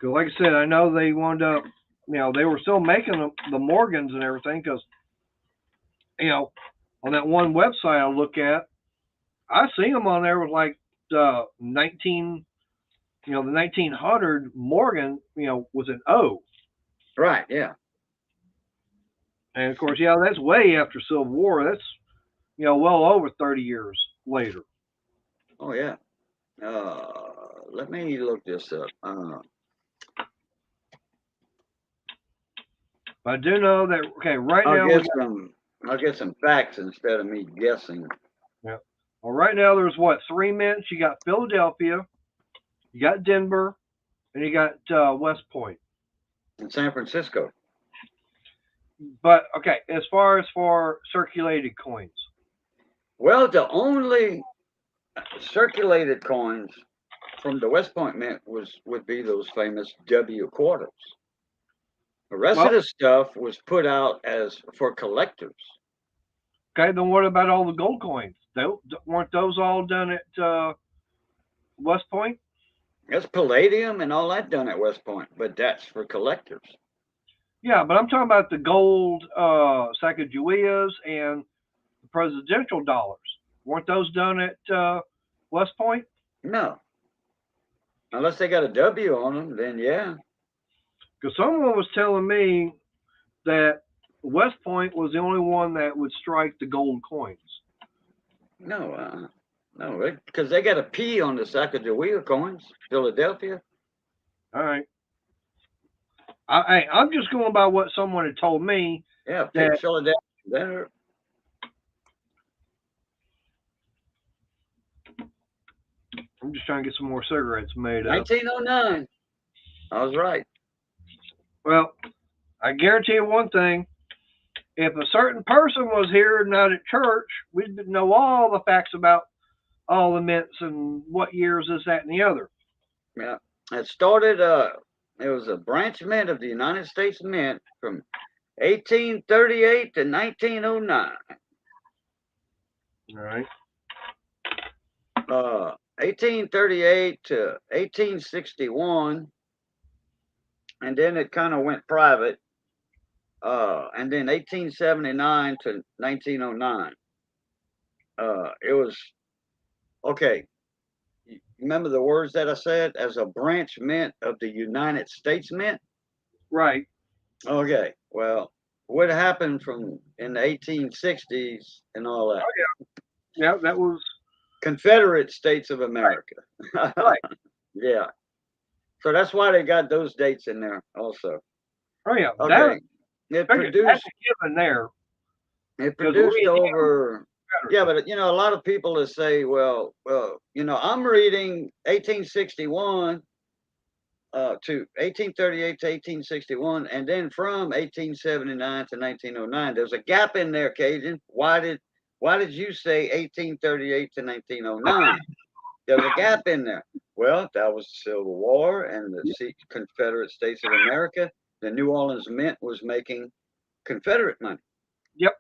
A: Because like I said, I know they wound up. They were still making the Morgans and everything because, on that one website I look at, I see them on there with like the 1900 Morgan, with an O.
B: Right. Yeah.
A: And of course, that's way after Civil War. That's, well over 30 years later.
B: Oh yeah. Let me look this up.
A: I do know that. Okay, right now
B: I'll get some facts instead of me guessing.
A: Yeah. Well, right now there's 3 mints. You got Philadelphia, you got Denver, and you got West Point.
B: In San Francisco.
A: But okay, as far as for circulated coins,
B: Well, the only circulated coins from the West Point Mint would be those famous W quarters. The rest of
A: well,
B: the stuff was put out as for collectors.
A: okay, then what about all the gold coins? They weren't those all done at West Point?
B: There's palladium and all that done at West Point, but that's for collectors.
A: Yeah, but I'm talking about the gold Sacagaweas and the presidential dollars. Weren't those done at West Point?
B: No, unless they got a W on them, then yeah.
A: Because someone was telling me that West Point was the only one that would strike the gold coins.
B: No, no, because they got a P on the Sacagawea coins, Philadelphia.
A: All right. I'm just going by what someone had told me.
B: Yeah,
A: That
B: Philadelphia. There.
A: I'm just trying to get some more cigarettes made up.
B: 1909. I was right.
A: Well, I guarantee you one thing. If a certain person was here and not at church, we'd know all the facts about all the mints and what years this, that, and the other.
B: Yeah, it started. It was a branch mint of the United States Mint from 1838 to 1909.
A: All right.
B: 1838 to 1861, and then it kind of went private. And then 1879 to 1909. It was okay. Remember the words that I said as a branch mint of the United States Mint?
A: Right.
B: Okay. Well, what happened from in the 1860s and all that?
A: Oh, yeah. Yeah, that was
B: Confederate States of America.
A: right.
B: Yeah. So that's why they got those dates in there also.
A: Oh, yeah.
B: Okay.
A: That's
B: It produced
A: a given there.
B: it
A: 'Cause
B: produced
A: Louisiana
B: over yeah, but you know, a lot of people that say, well, you know, I'm reading 1861 to 1838 to 1861, and then from 1879 to 1909. There's a gap in there, Cajun. Why did you say 1838 to 1909? There was a gap in there. Well, that was the Civil War and the Confederate States of America. The New Orleans Mint was making Confederate money.
A: Yep.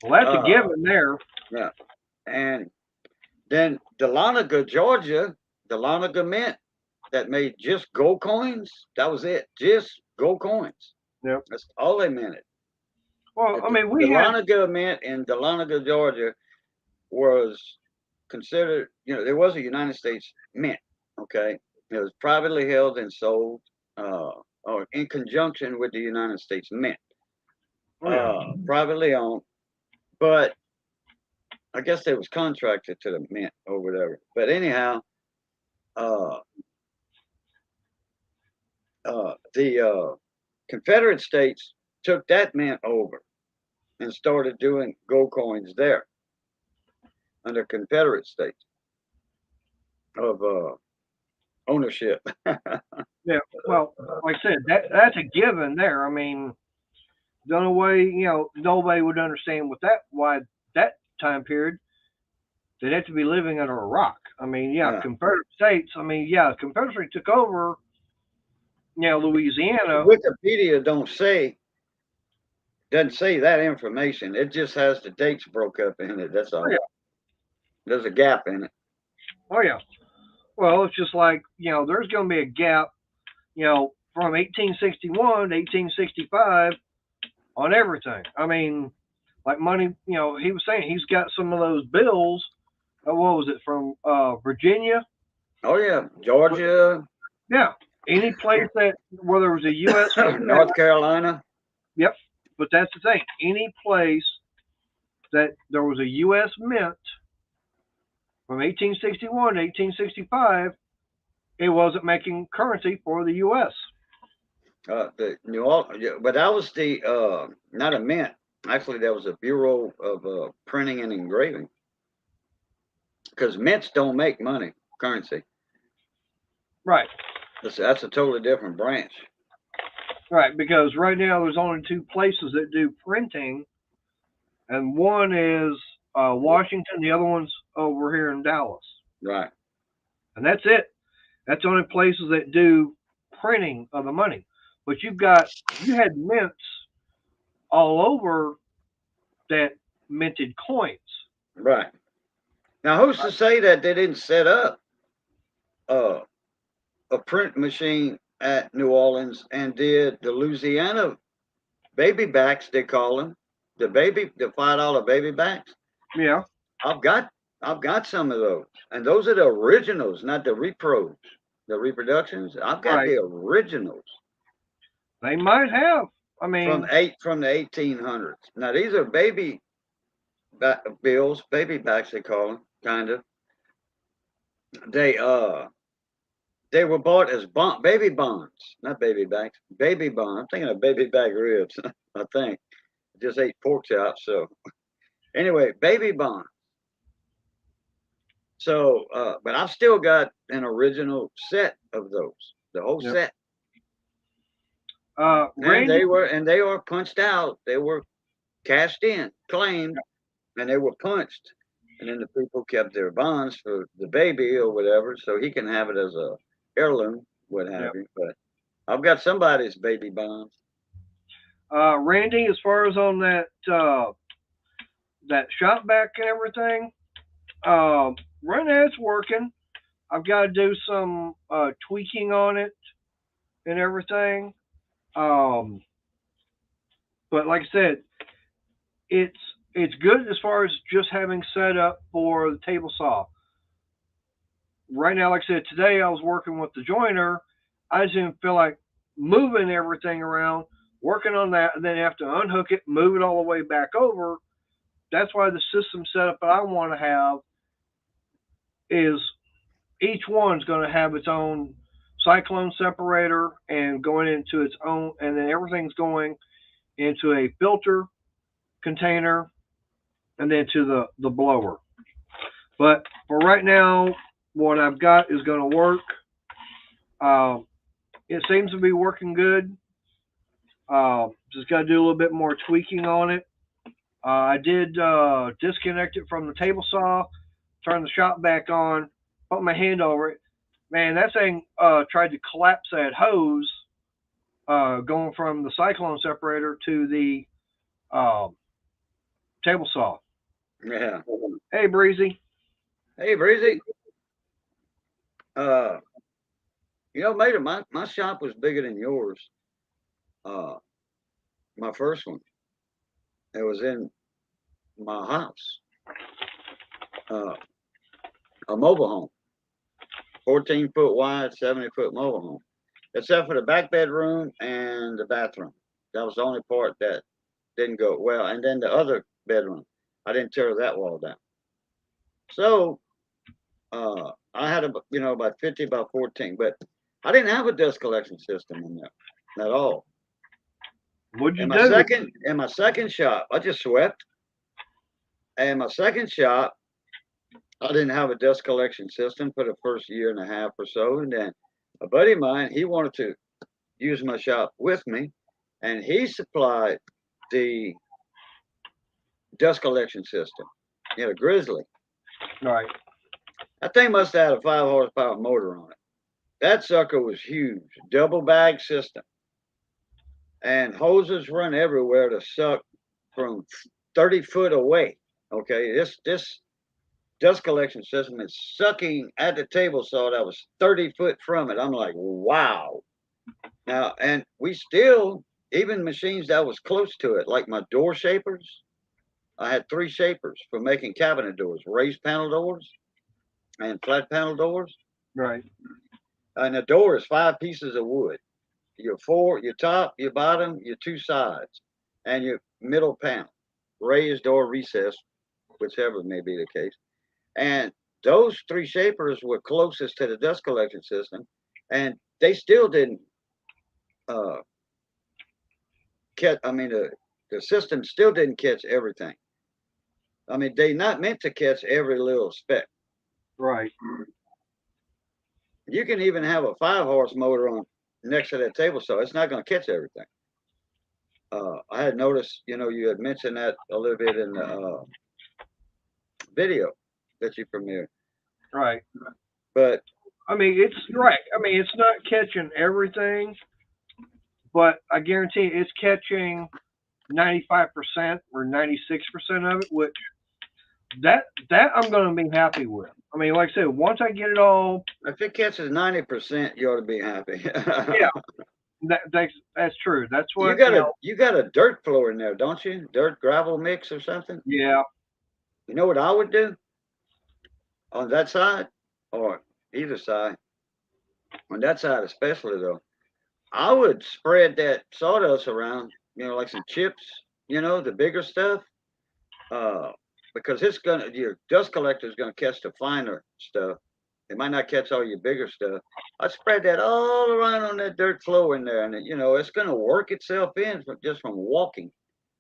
A: Well, that's a given there.
B: Yeah. And then Dahlonega, Georgia, Dahlonega Mint that made just gold coins. That was it. Just gold coins.
A: Yep.
B: That's all they minted.
A: Well, I mean, we
B: Dahlonega Mint in Dahlonega, Georgia was considered, you know, there was a United States Mint. Okay. It was privately held and sold or in conjunction with the United States Mint. Privately owned. But I guess they was contracted to the mint or whatever. But anyhow, the Confederate States took that mint over and started doing gold coins there under Confederate States of ownership.
A: Yeah. Well, like I said, that's a given there. I mean, the only way, you know, nobody would understand why that time period they'd have to be living under a rock. I mean, yeah. Confederate States. I mean, yeah, Confederacy took over, you know, Louisiana.
B: Wikipedia doesn't say that information. It just has the dates broke up in it. That's all.
A: Oh, yeah.
B: There's a gap in it.
A: Oh yeah. Well, it's just like, you know, there's going to be a gap, you know, from 1861 to 1865 on everything. I mean, like money, you know, he was saying he's got some of those bills. What was it from Virginia?
B: Oh yeah, Georgia.
A: Yeah, any place where there was a U.S.
B: North Carolina.
A: Yep, but that's the thing. Any place that there was a U.S. mint from 1861 to 1865, it wasn't making currency for the U.S.
B: The New Orleans, but that was the not a mint. Actually, that was a Bureau of Printing and Engraving. Because mints don't make money, currency.
A: Right.
B: That's a totally different branch.
A: Right, because right now there's only two places that do printing, and one is Washington, the other one's over here in Dallas,
B: Right.
A: and that's it. That's the only places that do printing of the money. But you had mints all over that minted coins.
B: Right. Now, who's to say that they didn't set up uh, a print machine at New Orleans and did the Louisiana baby backs? They call them the $5 baby backs.
A: Yeah,
B: I've got I've got some of those, and those are the originals, not the repros, the reproductions. I've got
A: right.
B: the originals
A: They might have. I mean,
B: from the 1800s. Now these are bills, baby backs they call them, kind of. They uh they were bought as baby bonds, not baby backs, baby bond. I'm thinking of baby back ribs. I think just ate pork chops. So anyway, baby bond. So, but I've still got an original set of those, the whole
A: yep.
B: set, and
A: Randy.
B: they were punched out. They were cashed in, claimed, and they were punched. And then the people kept their bonds for the baby or whatever, so he can have it as a heirloom, what have
A: Yep.
B: you. But I've got somebody's baby bonds.
A: Randy, as far as on that shop back and everything, right now it's working. I've got to do some tweaking on it and everything. Um, but like I said, it's it's good as far as just having set up for the table saw. Right now, like I said, today I was working with the joiner. I just didn't feel like moving everything around, working on that, and then have to unhook it, move it all the way back over. That's why the system setup that I want to have is each one's going to have its own cyclone separator and going into its own, and then everything's going into a filter container and then to the blower. But for right now, what I've got is going to work. Uh, it seems to be working good. Just got to do a little bit more tweaking on it. I did disconnect it from the table saw, turn the shop back on, put my hand over it. Man, that thing tried to collapse that hose going from the cyclone separator to the uh, table saw.
B: Yeah.
A: Hey, Breezy.
B: Hey, Breezy. Uh, Mater, my shop was bigger than yours. Uh, my first one. It was in my house. Uh, a mobile home, 14-foot wide, 70-foot mobile home, except for the back bedroom and the bathroom. That was the only part that didn't go well. And then the other bedroom, I didn't tear that wall down. So I had about 50 by 14, but I didn't have a dust collection system in there at all.
A: What'd you
B: In
A: do?
B: my second shop, I just swept. And my second shop, I didn't have a dust collection system for the first year and a half or so. And then a buddy of mine, he wanted to use my shop with me, and he supplied the dust collection system. Grizzly.
A: Right.
B: That thing must have had a 5 horsepower motor on it. That sucker was huge, double bag system, and hoses run everywhere to suck from 30 foot away. Okay, this dust collection system is sucking at the table saw that was 30 foot from it. I'm like, wow. Now, and we still, even machines that was close to it, like my door shapers, I had 3 shapers for making cabinet doors, raised panel doors and flat panel doors.
A: Right.
B: And the door is 5 pieces of wood. Your top, your bottom, your 2 sides, and your middle panel, raised or recessed, whichever may be the case. And those 3 shapers were closest to the dust collection system, and they still didn't uh, catch. I mean, the system still didn't catch everything. I mean, they not meant to catch every little speck.
A: Right.
B: You can even have a 5 horse motor on next to that table saw. It's not going to catch everything. I had noticed, you had mentioned that a little bit in the video that you premiered,
A: Right.
B: but
A: I mean, it's right. I mean, it's not catching everything, but I guarantee it's catching 95% or 96% of it, which that I'm going to be happy with. I mean, like I said, once I get it all,
B: if it catches 90%, you ought to be happy.
A: yeah, that's true. That's
B: You
A: what
B: got a dirt floor in there, don't you? Dirt gravel mix or something.
A: yeah.
B: You know what I would do on that side or either side? On that side especially though, I would spread that sawdust around. Like some chips. The bigger stuff. Uh, because your dust collector is gonna catch the finer stuff. It might not catch all your bigger stuff. I spread that all around on that dirt floor in there, and it's gonna work itself in just from walking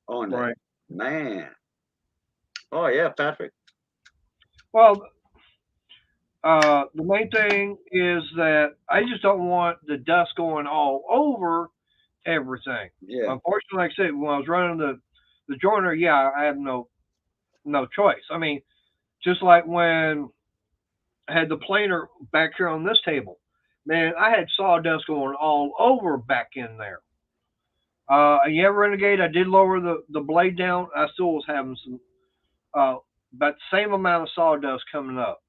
B: on that.
A: Right.
B: Man. Oh yeah, Patrick.
A: Well, the main thing is that I just don't want the dust going all over everything.
B: Yeah.
A: Unfortunately, like I said, when I was running the joiner, yeah, I had no choice. I mean, just like when I had the planer back here on this table, man, I had sawdust going all over back in there. Yeah, Renegade, I did lower the blade down. I still was having some about the same amount of sawdust coming up.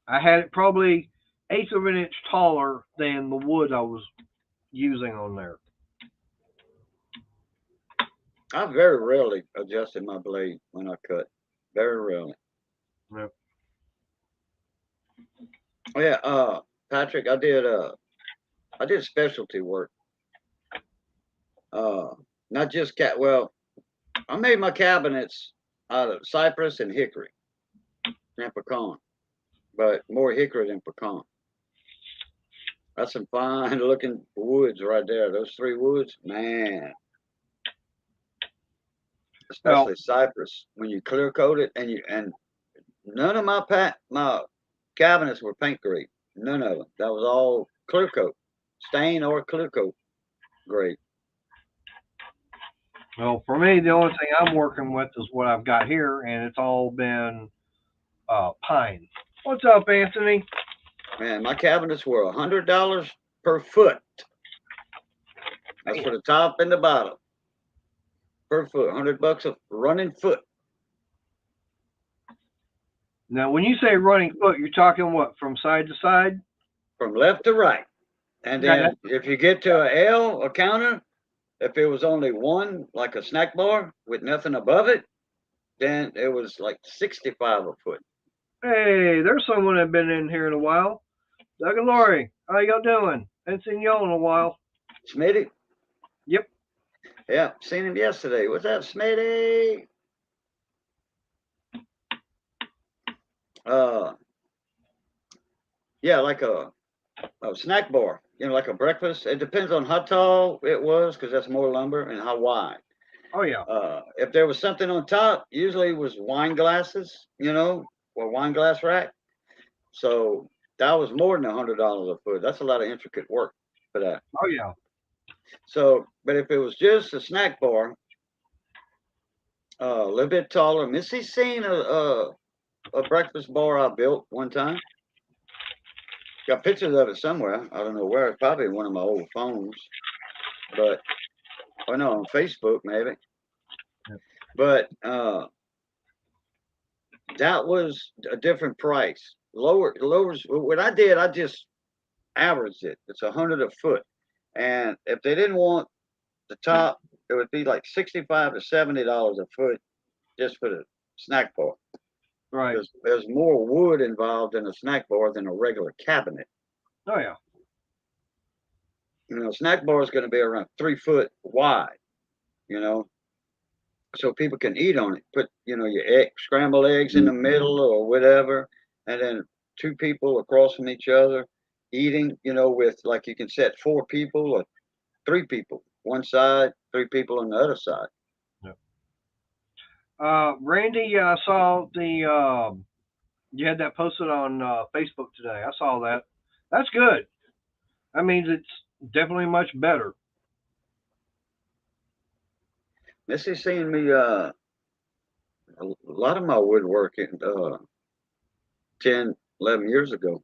A: I had it probably eighth of an inch taller than the wood I was using on there.
B: I very rarely adjusted my blade when I cut. Very rarely.
A: Yep.
B: Oh yeah, Patrick, I did specialty work. Uh Not just well, I made my cabinets out of cypress and hickory and pecan, but more hickory than pecan. That's some fine looking woods right there. Those three woods, man.
A: Well,
B: Especially cypress. When you clear coat it and none of my cabinets were paint grade. None of them. That was all clear coat, stain or clear coat grade.
A: well, for me, the only thing I'm working with is what I've got here, and it's all been pine. What's up, Anthony?
B: Man, my cabinets were $100 per foot. That's for the top and the bottom per foot. $100 a running foot.
A: Now, when you say running foot, you're talking what, from side to side?
B: From left to right. And then if you get to a L, a counter, if it was only one, like a snack bar with nothing above it, then it was like 65 a foot.
A: Hey, there's someone that been in here in a while. Doug and Lori, how y'all doing? Haven't seen y'all in a while.
B: Smitty?
A: Yep.
B: Yeah, seen him yesterday. What's up, Smitty? Yeah, like a snack bar, like a breakfast. It depends on how tall it was, because that's more lumber, and how wide.
A: Oh yeah.
B: If there was something on top, usually it was wine glasses, or wine glass rack. So that was more than $100 a foot. That's a lot of intricate work for that.
A: Oh yeah.
B: So, but if it was just a snack bar, a little bit taller. Missy's seen a breakfast bar I built one time. Got pictures of it somewhere. I don't know where. It's probably one of my old phones, but no, on Facebook maybe.
A: Yep.
B: But that was a different price. Lowers. What I did, I just averaged it. It's $100 a foot, and if they didn't want the top, it would be like $65 to $70 a foot just for the snack bar.
A: Right.
B: There's more wood involved in a snack bar than a regular cabinet.
A: Oh yeah.
B: Snack bar is going to be around 3 foot wide. So people can eat on it. Put your scrambled eggs in the middle or whatever, and then 2 people across from each other eating. With like you can set 4 people or 3 people one side, 3 people on the other side.
A: Randy, I saw you had that posted on Facebook today. I saw that. That's good. That means it's definitely much better.
B: Missy's seen me a lot of my woodworking 10, 11 years ago.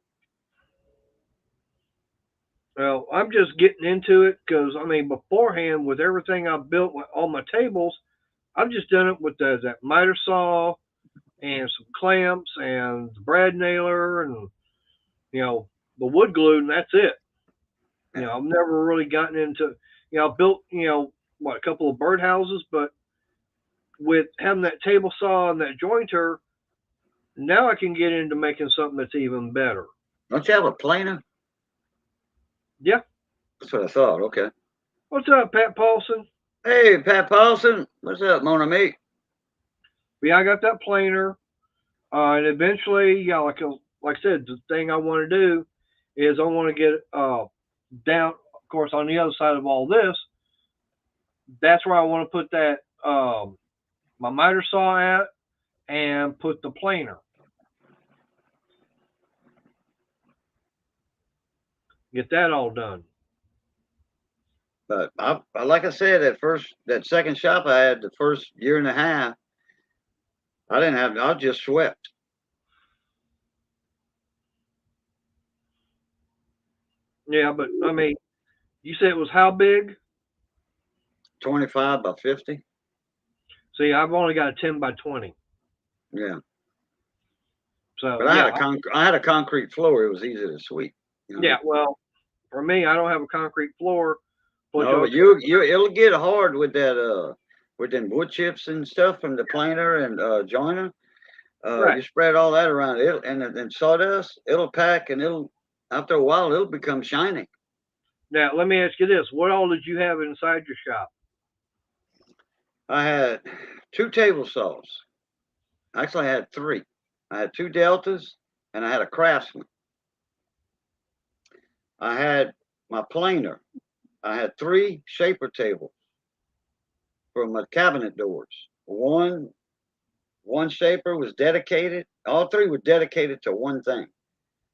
A: Well, I'm just getting into it because I mean, beforehand with everything I built like, on my tables, I've just done it with that miter saw and some clamps and the brad nailer and the wood glue, and that's it. I've never really gotten into. I built what, a couple of birdhouses, but with having that table saw and that jointer, now I can get into making something that's even better.
B: Don't you have a planer?
A: Yeah.
B: That's what I thought. Okay.
A: What's up, Pat Paulson?
B: Hey, Pat Paulson. What's up, mon ami?
A: Yeah, I got that planer, and eventually, yeah, like I said, the thing I want to do is I want to get down. Of course, on the other side of all this, that's where I want to put that my miter saw at, and put the planer. Get that all done.
B: But like I said, that second shop I had the first year and a half, I didn't have. I just swept.
A: Yeah, but I mean, you said it was how big?
B: 25 by 50.
A: See, I've only got a 10 by 20.
B: Yeah.
A: So
B: But
A: yeah,
B: I had a concrete floor. It was easy to sweep.
A: Yeah. Well, for me, I don't have a concrete floor.
B: No, but it'll get hard with that with them wood chips and stuff from the planer and joiner.
A: Right.
B: You spread all that around it, and sawdust, it'll pack, and after a while it'll become shiny.
A: Now, let me ask you this: what all did you have inside your shop?
B: I had 2 table saws. Actually, I had 3. I had 2 deltas, and I had a Craftsman. I had my planer. I had 3 shaper tables for my cabinet doors. One shaper was dedicated. All 3 were dedicated to one thing.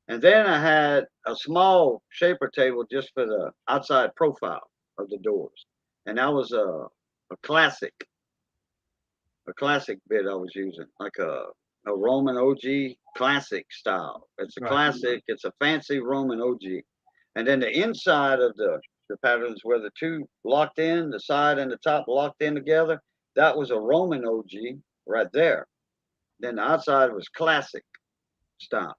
B: And then I had a small shaper table just for the outside profile of the doors. And that was a classic bit I was using, like a Roman OG classic style. It's a
A: Right.
B: classic. It's a fancy Roman OG. And then the inside of the patterns where the 2 locked in, the side and the top locked in together, that was a Roman OG right there. Then the outside was classic style.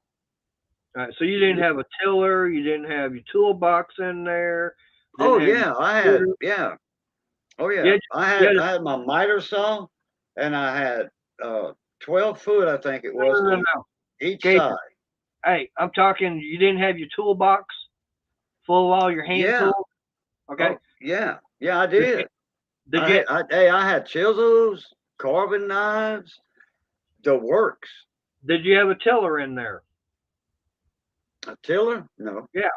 A: All right, so you didn't have a tiller, you didn't have your toolbox in there.
B: Oh
A: Didn't have
B: yeah,
A: your
B: I had
A: computer.
B: yeah. Oh
A: You
B: yeah,
A: had, you had
B: I had my miter saw, and I had 12 foot, I think it was,
A: no, no,
B: on
A: no.
B: each
A: Okay,
B: side.
A: hey, I'm talking. You didn't have your toolbox full of all your hand
B: Yeah.
A: tools. Okay.
B: Oh yeah, I
A: Did
B: did.
A: did you
B: I had chisels, carving knives, the works.
A: did you have a tiller in there?
B: A tiller? No.
A: Yeah.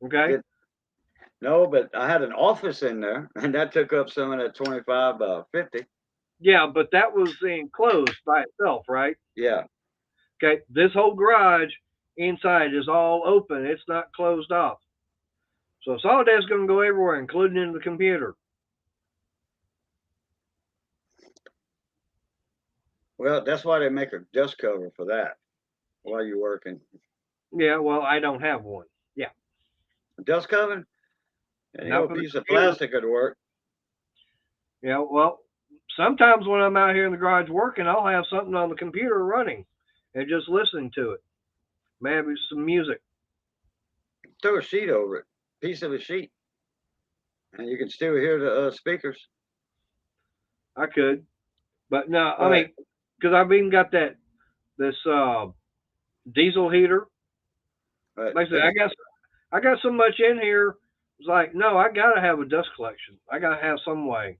A: Okay.
B: It, no, but I had an office in there, and that took up some of that 25 by 50.
A: Yeah, but that was enclosed by itself, right?
B: Yeah.
A: Okay. This whole garage inside is all open. It's not closed off. So sawdust's going to go everywhere, including in the computer.
B: Well, that's why they make a dust cover for that while you're working.
A: Yeah. Well, I don't have one. Yeah.
B: A dust cover? Any
A: Not
B: old
A: for the
B: piece of
A: computer.
B: plastic would work.
A: Yeah. Well, sometimes when I'm out here in the garage working, I'll have something on the computer running and just listening to it. Maybe some music.
B: Throw a sheet over it, piece of a sheet, and you can still hear the speakers.
A: I could, but no, I
B: But
A: mean, because I've even got this diesel heater.
B: but
A: Like I said, I got so much in here. It's like, no, I gotta have a dust collection. I gotta have some way.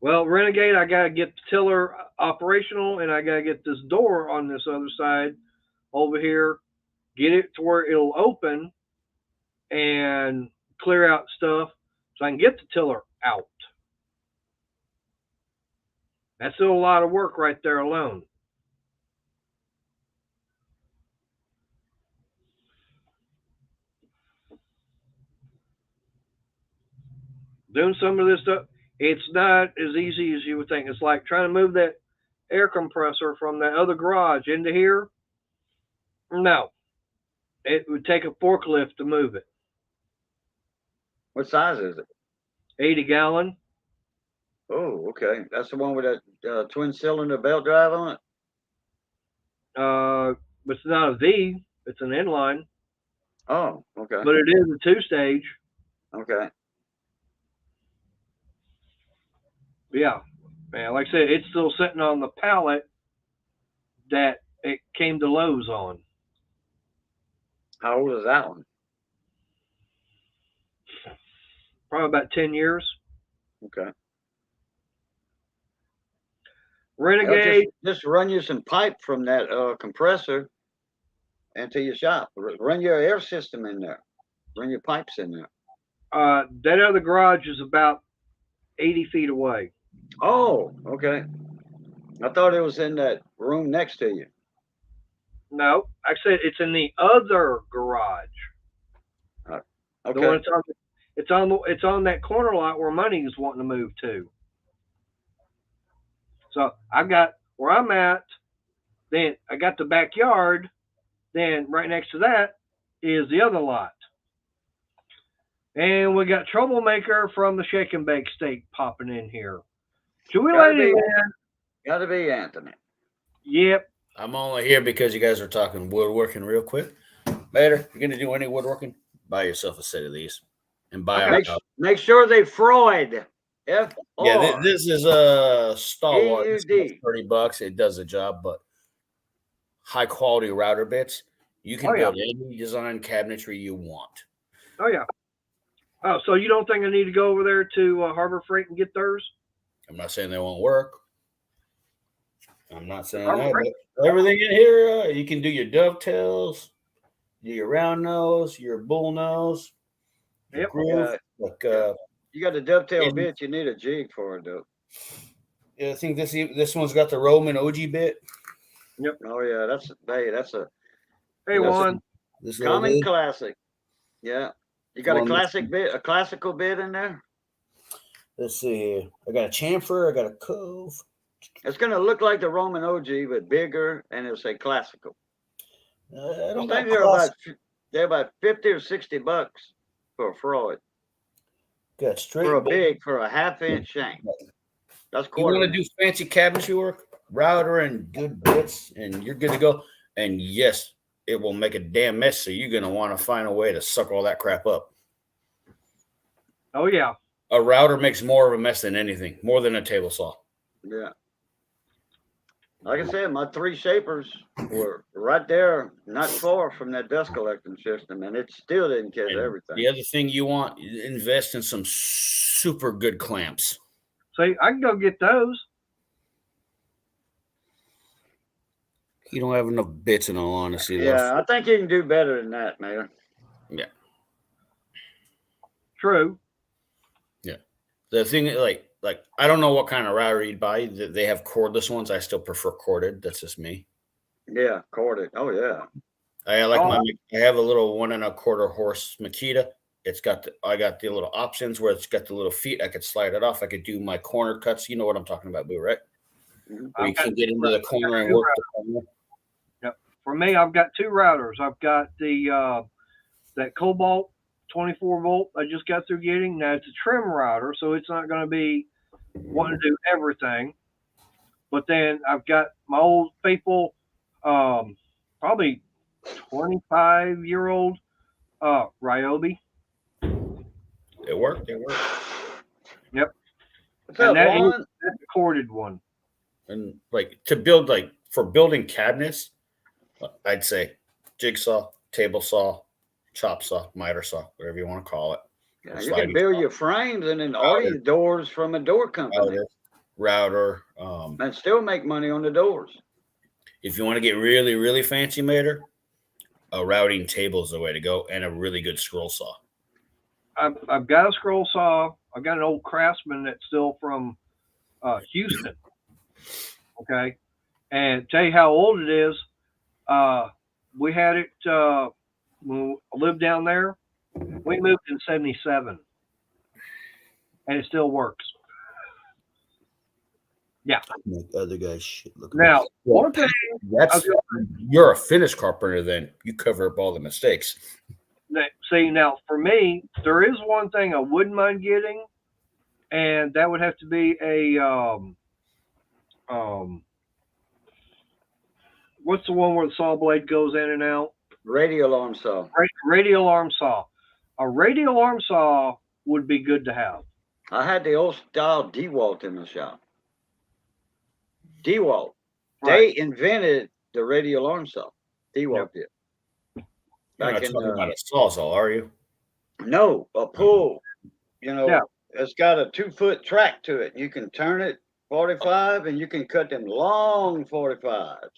A: Well, Renegade, I gotta get the tiller operational, and I gotta get this door on this other side over here. Get it to where it'll open and clear out stuff, so I can get the tiller out. That's still a lot of work right there alone. doing some of this stuff, it's not as easy as you would think. It's like trying to move that air compressor from that other garage into here. No, it would take a forklift to move it.
B: What size is it?
A: 80-gallon.
B: Oh, okay. That's the one with that twin cylinder belt drive on it.
A: But it's not a V. It's an inline.
B: Oh, okay.
A: But it is a 2-stage.
B: Okay.
A: Yeah, man. Like I said, it's still sitting on the pallet that it came to Lowe's on.
B: How old is that one?
A: Probably about 10 years.
B: Okay.
A: Renegade.
B: Just run you some pipe from that compressor into your shop. Run your air system in there. Run your pipes in there.
A: That other garage is about 80 feet away.
B: Oh, okay. I thought it was in that room next to you.
A: No, I said it's in the other garage.
B: Okay.
A: The one it's on that corner lot where Money is wanting to move to. So I got where I'm at, then I got the backyard, then right next to that is the other lot. And we got Troublemaker from the Shake and Bake Steak popping in here. Should we let him in?
B: Gotta be Anthony.
A: Yep.
D: I'm only here because you guys are talking woodworking real quick. Mater, you're gonna do any woodworking? Buy yourself a set of these and buy our house.
B: Make sure they Freud. F.
D: Yeah, this is a Stalwart. It's
B: AUD.
D: $30. It does the job, but high quality router bits. You can build any design cabinetry you want.
A: Oh yeah. Oh, so you don't think I need to go over there to Harbor Freight and get theirs?
D: I'm not saying they won't work. I'm not saying
A: Harbor
D: that.
A: Freight.
D: But everything in here, you can do your dovetails, do your round nose, your bull nose, your
A: Yep.
D: groove.
B: You got the dovetail bit. You need a jig for it, though.
D: Yeah, I think this one's got the Roman OG bit.
A: Yep.
B: Oh yeah, that's a
A: Hey, Juan.
D: This
B: common classic. Yeah. You got a classical bit in there?
D: Let's see here. I got a chamfer. I got a cove.
B: It's going to look like the Roman OG, but bigger, and it'll say classical.
D: I don't
B: think
D: got
B: they're about 50 or 60 bucks for a Freud.
D: Got straight
B: For a half-inch shank. That's
D: You want to do fancy cabinetry work, router and good bits, and you're good to go. And yes, it will make a damn mess, so you're going to want to find a way to suck all that crap up.
A: Oh, yeah.
D: A router makes more of a mess than anything, more than a table saw.
B: Yeah. Like I said, my 3 shapers were right there, not far from that dust collecting system, and it still didn't catch everything.
D: The other thing you want, invest in some super good clamps.
A: See, I can go get those.
D: You don't have enough bits, in all honesty.
B: Yeah, I think you can do better than that, man.
D: Yeah.
A: True.
D: Yeah. The thing, like I don't know what kind of router you'd buy. They have cordless ones. I still prefer corded. That's just me.
B: Yeah, corded. Oh yeah.
D: I have a little 1 1/4 horse Makita. I got the little options where it's got the little feet. I could slide it off. I could do my corner cuts. You know what I'm talking about, Boo, right? Where you can get into the corner and work the corner.
A: Yep. For me, I've got 2 routers. I've got the that Cobalt 24 volt I just got through getting. Now it's a trim router, so it's not going to be wanting to do everything. But then I've got my old faithful, probably 25-year-old Ryobi.
D: It worked.
A: Yep.
B: What's up, Juan?
A: That's the corded one.
D: And to build for building cabinets, I'd say jigsaw, table saw, chop saw, miter saw, whatever you want to call it.
B: Yeah, you can build your frames and then order your doors from a door company.
D: Router.
B: And still make money on the doors.
D: If you want to get really, really fancy, Mater, a routing table is the way to go, and a really good scroll saw.
A: I've got a scroll saw. I've got an old Craftsman that's still from Houston. Okay. And tell you how old it is. We had it when I lived down there. We moved in 77. and it still works. Yeah.
D: Make other guys shit look.
A: Now,
D: Well,
A: one thing
D: that's you're a finish carpenter. Then you cover up all the mistakes.
A: see now for me, there is one thing I wouldn't mind getting, and that would have to be a what's the one where the saw blade goes in and out?
B: Radial arm saw.
A: Radial arm saw. A radial arm saw would be good to have.
B: I had the old style DeWalt in the shop. DeWalt.
A: Right.
B: They invented the radial arm saw. DeWalt did.
D: You're
B: Back
D: not
B: in
D: talking about a sawzall, are you?
B: no, a pull. You know,
A: Yeah.
B: it's got a 2-foot track to it. You can turn it 45 and you can cut them long 45s.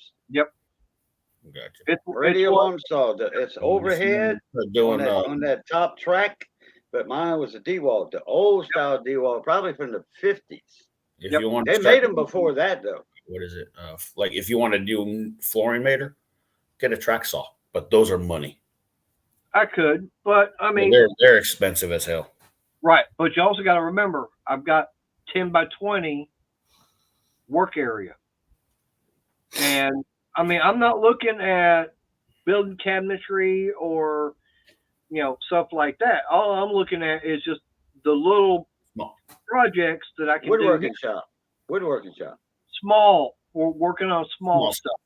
D: Gotcha.
A: It's
B: Radial
A: what-
B: arm saw. It's overhead
D: Doing
B: on that top track, but mine was a DeWalt, the old style DeWalt, probably from the 50s.
D: if
A: Yep.
D: you want to
B: They
D: start,
B: made them before that though.
D: what is it? Like if you want to do flooring mater, get a track saw. But those are money.
A: I could, but I mean,
D: They're expensive as hell.
A: right. But you also got to remember, I've got 10 by 20 work area, and I mean, I'm not looking at building cabinetry or stuff like that. All I'm looking at is just the little
D: Small.
A: projects that I can
B: Woodworking
A: do.
B: shop. Woodworking shop.
A: Small. We're working on small
D: Small.
A: stuff,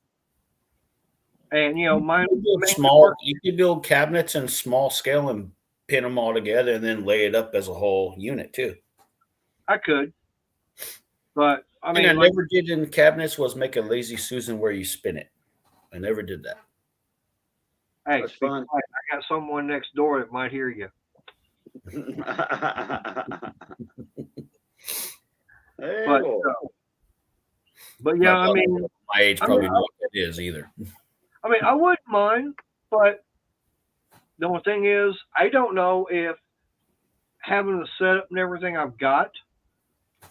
A: and mine.
D: You could build small. You could build cabinets in small scale and pin them all together, and then lay it up as a whole unit too.
A: I could, but I
D: I
A: mean,
D: mean, I never did in cabinets was make a lazy Susan where you spin it. I never did that.
A: hey,
B: That's fun.
A: I got someone next door that might hear you.
B: Hey,
A: But
B: boy.
A: but yeah, I mean,
D: My age
A: I
D: probably
A: mean,
D: know what that is either.
A: I wouldn't mind, but the only thing is, I don't know if having the setup and everything I've got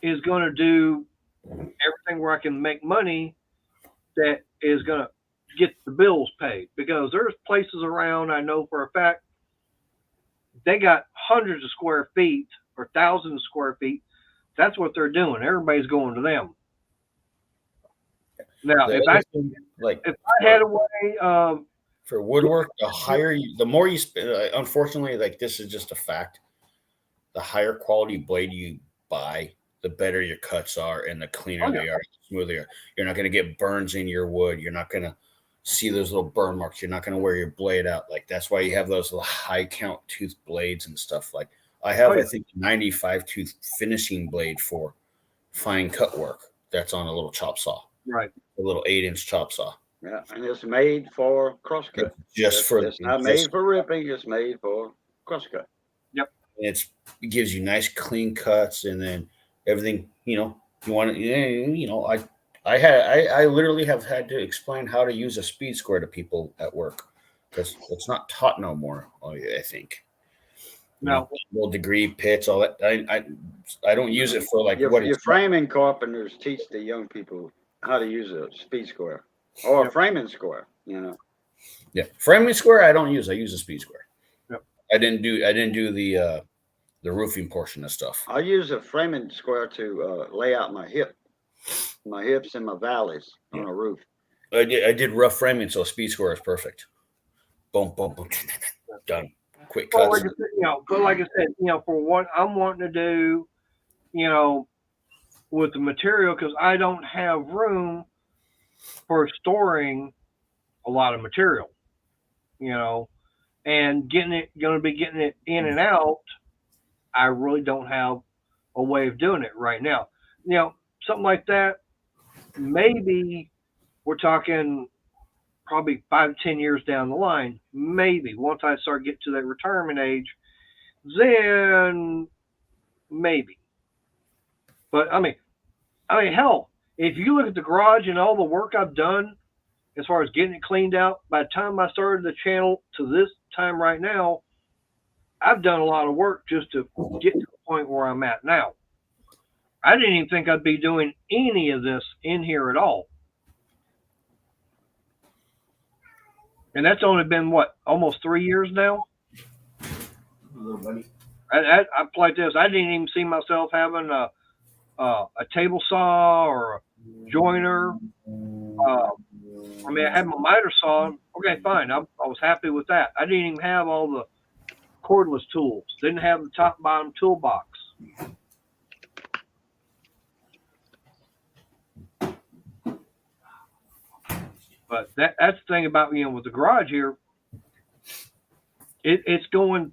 A: is going to do everything where I can make money that is going to get the bills paid. Because there's places around, I know for a fact, they got hundreds of square feet or thousands of square feet. That's what they're doing. Everybody's going to them. Now,
D: The
A: if
D: other
A: I
D: thing, like
A: had a way,
D: for woodwork, the more you spend. Unfortunately, like this is just a fact. The higher quality blade you buy, the better your cuts are, and the cleaner they are, the smoother they are. You're not going to get burns in your wood. You're not going to see those little burn marks. You're not going to wear your blade out. Like that's why you have those little high count tooth blades and stuff. Like I have, I think, 95 tooth finishing blade for fine cut work. That's on a little chop saw,
A: right.
D: a little 8-inch chop saw.
B: Yeah, and it's made for crosscut. It's not made for ripping. It's made for crosscut.
D: It gives you nice clean cuts, and then everything. You want to. I literally have had to explain how to use a speed square to people at work because it's not taught no more. I think.
A: No.
D: Little degree pitch, all that. I don't use it for like what
B: your framing carpenters teach the young people how to use a speed square or a framing square.
D: Yeah, framing square. I don't use. I use a speed square.
A: Yep.
D: I didn't do the roofing portion of stuff.
B: I use a framing square to lay out my hips and my valleys on a roof.
A: Oh,
D: I did rough framing, so a speed square is perfect. Boom, boom, boom, done. Quick
A: Well,
D: cuts.
A: like I said, for what I'm wanting to do, with the material, because I don't have room for storing a lot of material, and going to be getting it in and out. I really don't have a way of doing it right now. Something like that. Maybe we're talking probably 5 to 10 years down the line. Maybe once I start getting to that retirement age, then maybe. But I mean, hell, if you look at the garage and all the work I've done as far as getting it cleaned out, by the time I started the channel to this time right now, I've done a lot of work just to get to the point where I'm at now. I didn't even think I'd be doing any of this in here at all. And that's only been, almost 3 years now?
D: Little buddy.
A: I played this. I didn't even see myself having a table saw or a joiner. I mean, I had my miter saw. Okay, fine. I was happy with that. I didn't even have all the cordless tools. Didn't have the top bottom toolbox. But that's the thing about with the garage here. It's going.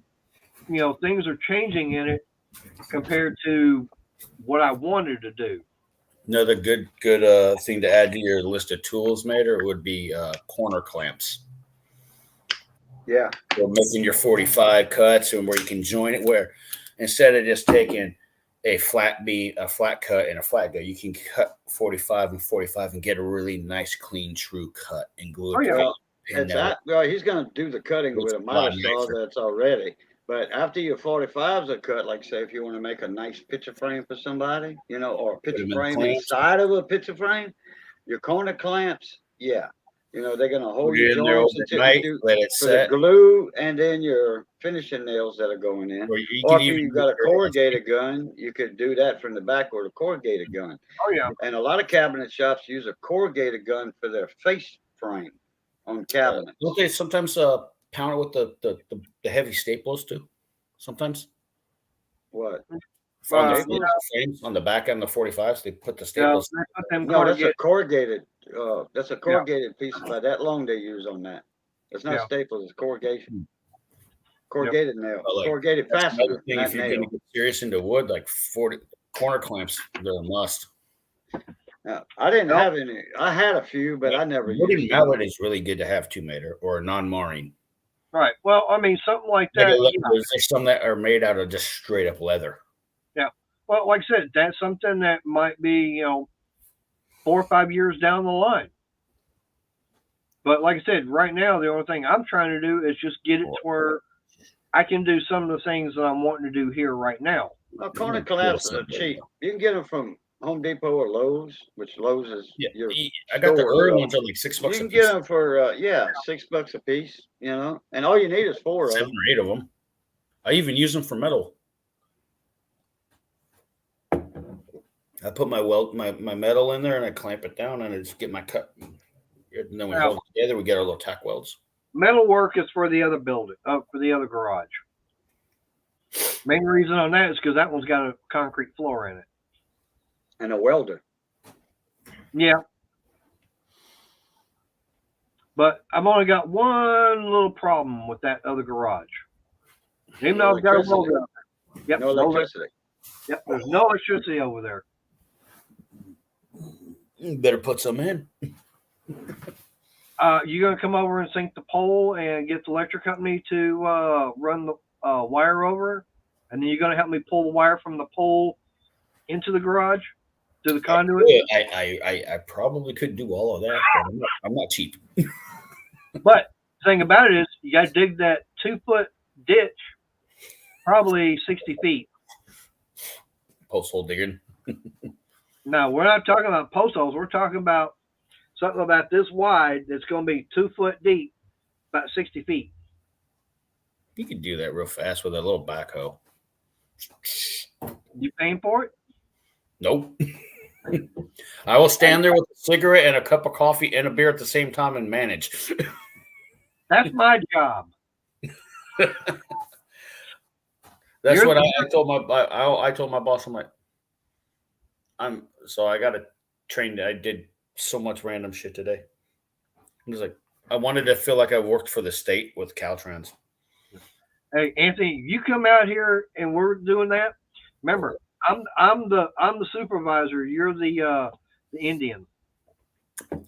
A: Things are changing in it compared to what I wanted to do.
D: Another good thing to add to your list of tools, Mater, would be corner clamps.
B: Yeah.
D: So making your 45 cuts and where you can join it, where instead of just taking a flat cut, and a flat gut, you can cut 45 and 45 and get a really nice, clean, true cut and glue it.
B: Well, he's going to do the cutting with a miter saw that's already. But after your 45s are cut, like say if you want to make a nice picture frame for somebody, or a picture frame inside of a picture frame, your corner clamps, they're going to hold your joints until you do for the glue, and then your finishing nails that are going in. Or if you've got a corrugated gun, you could do that from the back with a corrugated gun.
A: Oh yeah.
B: And a lot of cabinet shops use a corrugated gun for their face frame on cabinets.
D: Don't they sometimes pound it with the heavy staples too? Sometimes.
B: What?
D: On the back end of the 45s, they put the staples.
B: No, that's a corrugated. That's a corrugated piece about that long they use on that. It's not staples. It's corrugation. Corrugated nail. Corrugated fastener.
D: If you're going to get serious into wood, like 40 corner clamps, they're a must.
B: Now, I didn't have any. I had a few, but I never used them.
D: Mallet is really good to have too, Mater, or a non-marring.
A: Right. Well, I mean, something like that.
D: There's some that are made out of just straight up leather.
A: Yeah. Well, like I said, that's something that might be, 4 or 5 years down the line. But like I said, right now, the only thing I'm trying to do is just get it to where I can do some of the things that I'm wanting to do here right now.
B: Well, corner clamps are cheap. You can get them from Home Depot or Lowe's, which Lowe's is
D: I got the early ones are like $6 a piece.
B: You can get them for $6 a piece, and all you need is 4 of them.
D: 7 or 8 of them. I even use them for metal. I put my metal in there and I clamp it down and I just get my cut. And then we hold it together. We get our little tack welds.
A: Metal work is for the other building, for the other garage. Main reason on that is because that one's got a concrete floor in it.
B: And a welder.
A: Yeah. But I've only got one little problem with that other garage. Even though I've got a welder out there. Yep,
B: no electricity.
A: Yep, there's no electricity over there.
D: You better put some in.
A: You gonna come over and sink the pole and get the electric company to run the wire over, and then you're gonna help me pull the wire from the pole into the garage to the conduit?
D: I probably could do all of that, but I'm not cheap.
A: But the thing about it is, you got to dig that 2-foot ditch, probably 60 feet.
D: Post hole digging.
A: No, we're not talking about post holes. We're talking about something about this wide that's going to be 2 foot deep, about 60 feet.
D: You can do that real fast with a little backhoe.
A: You paying for it?
D: Nope. I will stand there with a cigarette and a cup of coffee and a beer at the same time and manage.
A: That's my job.
D: That's what I told my boss. I'm like, I got to train. I did so much random shit today. I was like, I wanted to feel like I worked for the state with Caltrans.
A: Hey, Anthony, you come out here and we're doing that. Remember, I'm the supervisor. You're the Indian.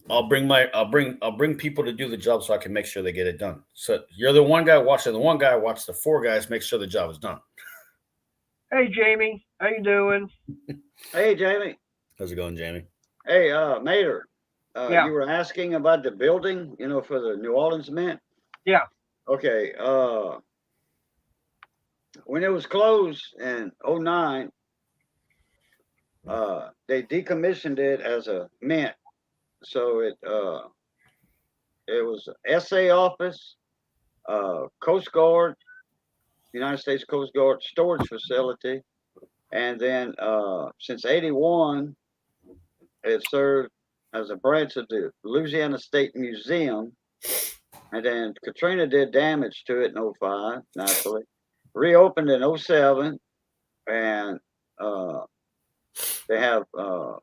D: I'll bring people to do the job so I can make sure they get it done. So you're the one guy watching. The one guy watch the 4 guys make sure the job is done.
A: Hey, Jamie, how you doing?
B: Hey, Jamie.
D: How's it going, Jamie?
B: Hey, Mater. You were asking about the building, for the New Orleans Mint.
A: Yeah.
B: Okay. When it was closed in 2009, they decommissioned it as a mint. So it was SA office, Coast Guard, United States Coast Guard storage facility. And then since 81, it served as a branch of the Louisiana State Museum. And then Katrina did damage to it in 05, naturally. Reopened in 07, and they have a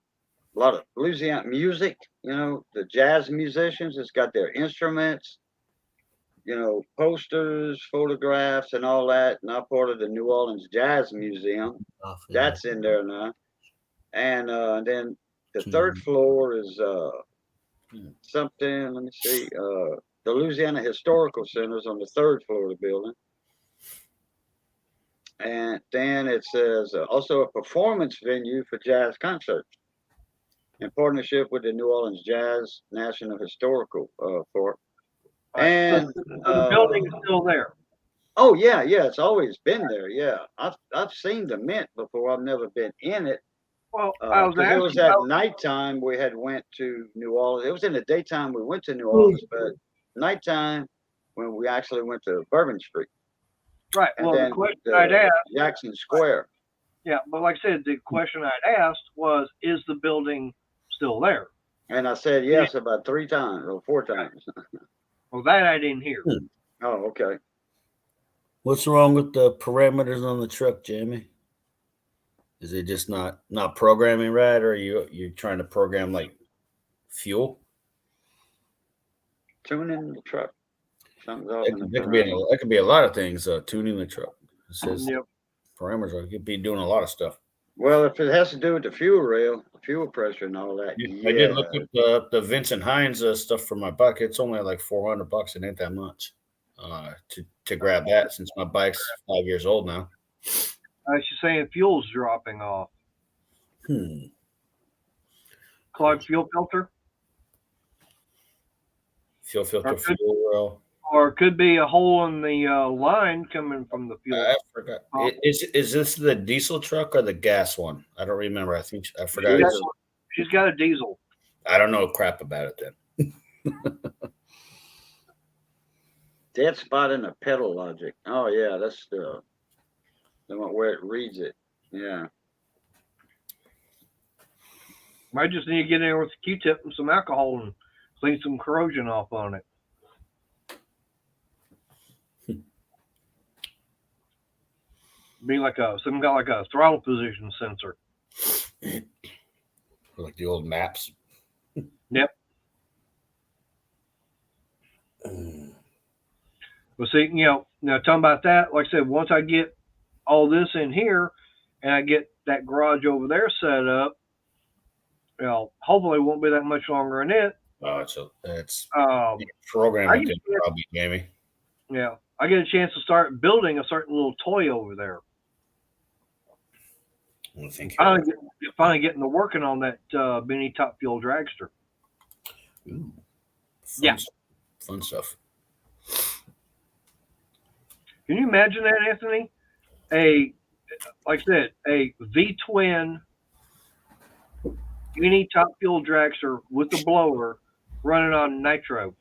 B: lot of Louisiana music, the jazz musicians. It's got their instruments, posters, photographs, and all that. Now part of the New Orleans Jazz Museum. That's in there now. And then the third floor is something, let me see, the Louisiana Historical Center's on the third floor of the building. And then it says also a performance venue for jazz concerts in partnership with the New Orleans Jazz National Historical Fort. And
A: so the building is still there.
B: Oh yeah, it's always been there. Yeah, I've seen the Mint before. I've never been in it.
A: Well, I was
B: It was
A: asking
B: at
A: about,
B: nighttime we had went to New Orleans. It was in the daytime we went to New Orleans, but nighttime when we actually went to Bourbon Street.
A: right.
B: And
A: Well,
B: then
A: the question I'd asked,
B: Jackson Square.
A: yeah, but like I said, the question I'd asked was, is the building still there?
B: And I said yes about 3 times or 4 times.
A: Well, that I didn't hear.
B: Oh, okay.
D: What's wrong with the parameters on the truck, Jamie? Is it just not programming right, or you're trying to program like fuel?
B: Tuning the truck. Something's off.
D: That could be a lot of things. Tuning the truck. It says
A: Yep.
D: parameters. It could be doing a lot of stuff.
B: Well, if it has to do with the fuel rail, fuel pressure, and all that,
D: I did look up the Vincent Hines stuff for my bike. It's only like $400. It ain't that much to grab that, since my bike's 5 years old now.
A: She's saying fuel's dropping off. Clogged fuel filter?
D: Fuel filter, fuel rail.
A: Or it could be a hole in the line coming from the fuel.
D: I forgot. Is this the diesel truck or the gas one? I don't remember. I forgot.
A: She's got a diesel.
D: I don't know crap about it then.
B: Dead spot in the pedal logic. Oh yeah, that's the one where it reads it. Yeah.
A: Might just need to get in there with a Q-tip and some alcohol and clean some corrosion off on it. Be like something got like a throttle position sensor.
D: Like the old maps.
A: Yep. Well, see, now talking about that, like I said, once I get all this in here and I get that garage over there set up, hopefully it won't be that much longer in it.
D: Oh, it's programming probably, Jamie.
A: Yeah, I get a chance to start building a certain little toy over there. Finally getting to working on that Benny Top Fuel dragster.
D: Ooh, fun stuff.
A: Can you imagine that, Anthony? Like I said, a V-twin Benny Top Fuel dragster with a blower running on nitro.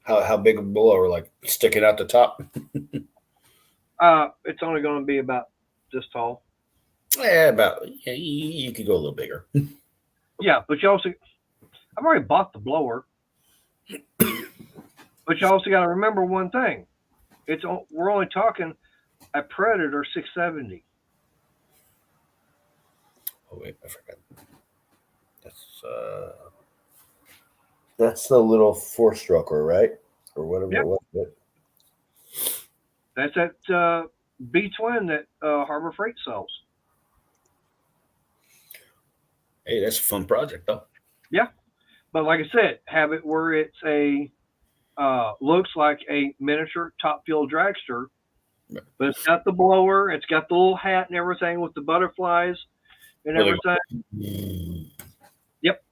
D: How big a blower? Like sticking out the top?
A: It's only going to be about this tall.
D: Yeah, you could go a little bigger.
A: Yeah, but I've already bought the blower. But you also got to remember one thing. We're only talking a Predator 670.
D: Oh wait, I forgot. That's the little 4-stroker, right? Or whatever it was.
A: That's that B-twin that Harbor Freight sells.
D: Hey, that's a fun project, though.
A: Yeah, but like I said, have it where it's looks like a miniature Top Fuel dragster, but it's got the blower, it's got the little hat and everything with the butterflies and everything. Yep.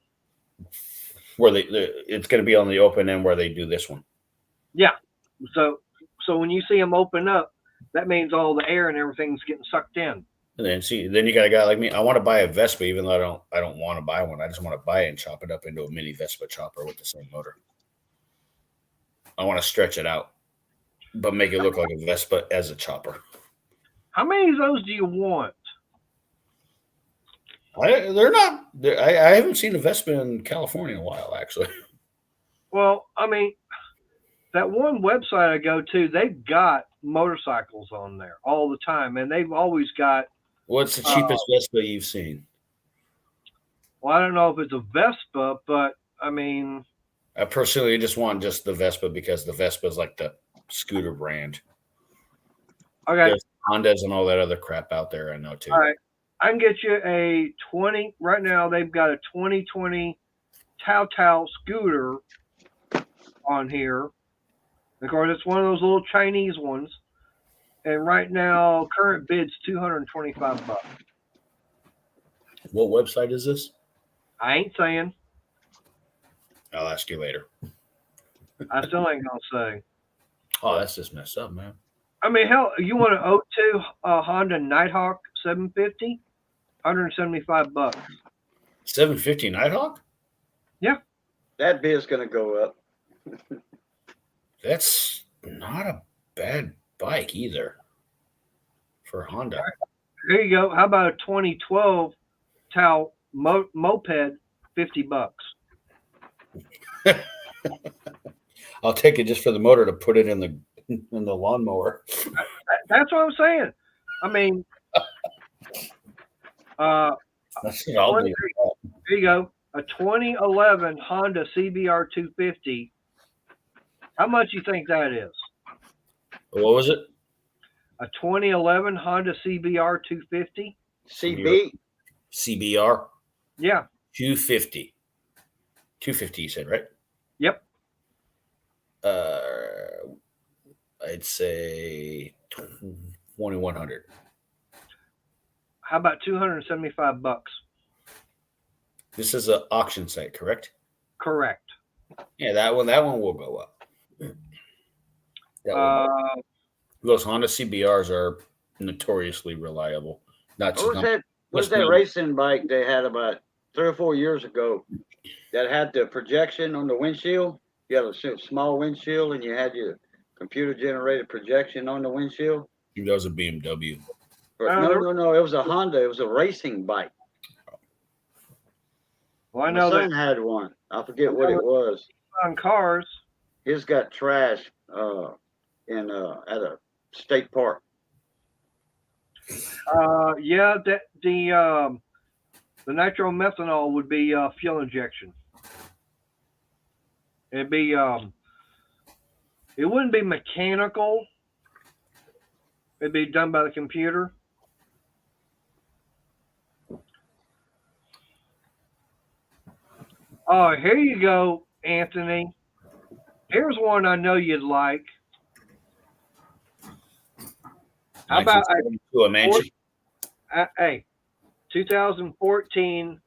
D: Where it's going to be on the open end where they do this one.
A: Yeah. So when you see them open up, that means all the air and everything's getting sucked in.
D: And then you got a guy like me. I want to buy a Vespa, even though I don't want to buy one. I just want to buy it and chop it up into a mini Vespa chopper with the same motor. I want to stretch it out, but make it look like a Vespa as a chopper.
A: How many of those do you want?
D: They're not. I haven't seen a Vespa in California in a while, actually.
A: Well, I mean, that one website I go to, they've got motorcycles on there all the time, and they've always got.
D: What's the cheapest Vespa you've seen?
A: Well, I don't know if it's a Vespa, but I mean,
D: I personally just want just the Vespa because the Vespa is like the scooter brand.
A: okay,
D: There's Hondas and all that other crap out there. I know too.
A: all right. I can get you a 20. Right now, they've got a 2020 Tao scooter on here. Of course, it's one of those little Chinese ones. And right now, current bid's $225.
D: What website is this?
A: I ain't saying.
D: I'll ask you later.
A: I still ain't gonna say.
D: Oh, that's just messed up, man.
A: I mean, hell, you want an 02 Honda Nighthawk 750? $175.
D: 750 Nighthawk?
B: That bid's gonna go up.
D: That's not a bad bike either for Honda.
A: There you go. How about a 2012 Tao moped? $50.
D: I'll take it just for the motor to put it in the lawnmower.
A: That's what I'm saying. I mean,
D: That's what I'll do.
A: there you go. A 2011 Honda CBR 250. How much do you think that is?
D: What was it?
A: A 2011 Honda CBR 250?
B: CB.
D: CBR
A: Yeah.
D: 250. 250, you said, right?
A: Yep.
D: I'd say 2,100.
A: How about $275?
D: This is an auction site, correct?
A: Correct.
D: Yeah, that one will go up. Those Honda CBRs are notoriously reliable.
B: What was that racing bike they had about 3 or 4 years ago that had the projection on the windshield? You had a small windshield and you had your computer generated projection on the windshield.
D: I think that was a BMW.
B: No. It was a Honda. It was a racing bike.
A: Well, I
B: My
A: know
B: son
A: that
B: had one. I forget what it was.
A: on cars.
B: His got trashed at a state park.
A: Yeah, that the nitromethanol would be fuel injection. It'd be it wouldn't be mechanical. It'd be done by the computer. Oh, here you go, Anthony. Here's one I know you'd like. How about
D: a mansion?
A: 2014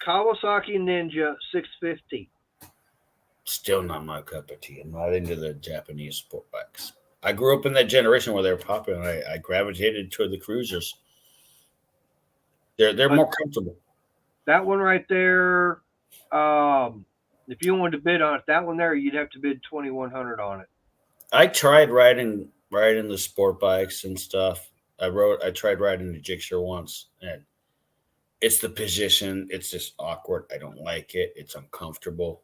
A: Kawasaki Ninja 650.
D: Still not my cup of tea. I'm not into the Japanese sport bikes. I grew up in that generation where they were popular, and I gravitated toward the cruisers. They're more comfortable.
A: That one right there, if you wanted to bid on it, that one there, you'd have to bid $2,100 on it.
D: I tried riding the sport bikes and stuff. I tried riding the Gixxer once, and it's the position. It's just awkward. I don't like it. It's uncomfortable.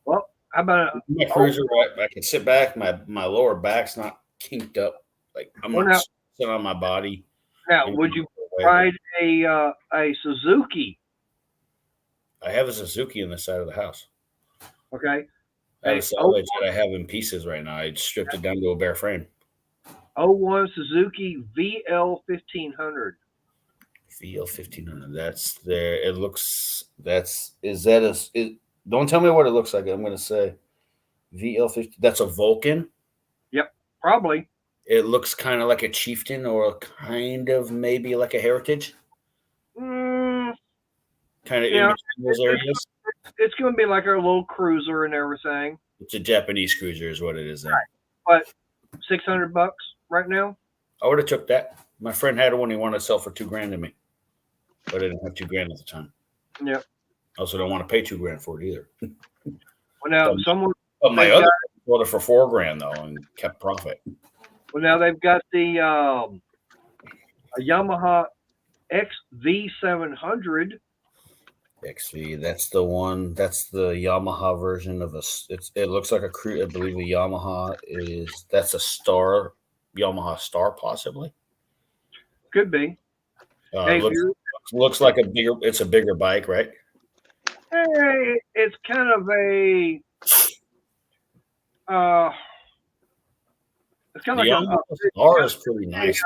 A: Well, how about
D: my cruiser? I can sit back. My lower back's not kinked up. Like I'm not sitting on my body.
A: Now, would you ride a Suzuki?
D: I have a Suzuki in the side of the house.
A: Okay.
D: I have a salvage that I have in pieces right now. I stripped it down to a bare frame.
A: 01 Suzuki VL 1500.
D: VL 1500. That's there. It looks. Don't tell me what it looks like. I'm going to say VL 50. That's a Vulcan.
A: Yep, probably.
D: It looks kind of like a Chieftain or kind of maybe like a Heritage.
A: Kind
D: of in between those areas.
A: It's going to be like our little cruiser and everything.
D: It's a Japanese cruiser, is what it is. Then.
A: Right. But $600 right now.
D: I would have took that. My friend had one he wanted to sell for $2,000 to me, but I didn't have $2,000 at the time.
A: Yep.
D: I also don't want to pay $2,000 for it either.
A: Well, now
D: But my other sold it for $4,000 though and kept profit.
A: Well, now they've got the a Yamaha XV700.
D: XV, that's the one. That's the Yamaha version of a. It looks like a crew. I believe the Yamaha is. That's a Star, Yamaha Star, possibly.
A: Could be.
D: It
A: Hey, if you're,
D: looks like a bigger. It's a bigger bike, right?
A: hey, it's kind of a uh, it's kind
D: The
A: of like
D: Yamaha Star is pretty nice.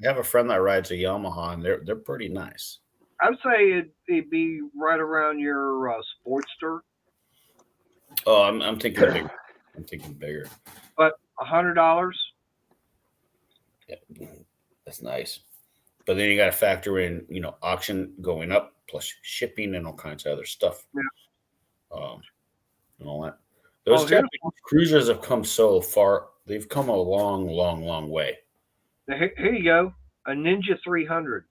D: I have a friend that rides a Yamaha, and they're pretty nice.
A: I'd say it'd be right around your Sportster,
D: Oh, I'm thinking bigger. I'm thinking bigger.
A: but $100.
D: Yeah, that's nice. But then you got to factor in, auction going up plus shipping and all kinds of other stuff.
A: Yeah.
D: And all that. Those
A: Oh,
D: Japanese cruisers have come so far. They've come a long, long, long way.
A: Now, here you go, a Ninja 300,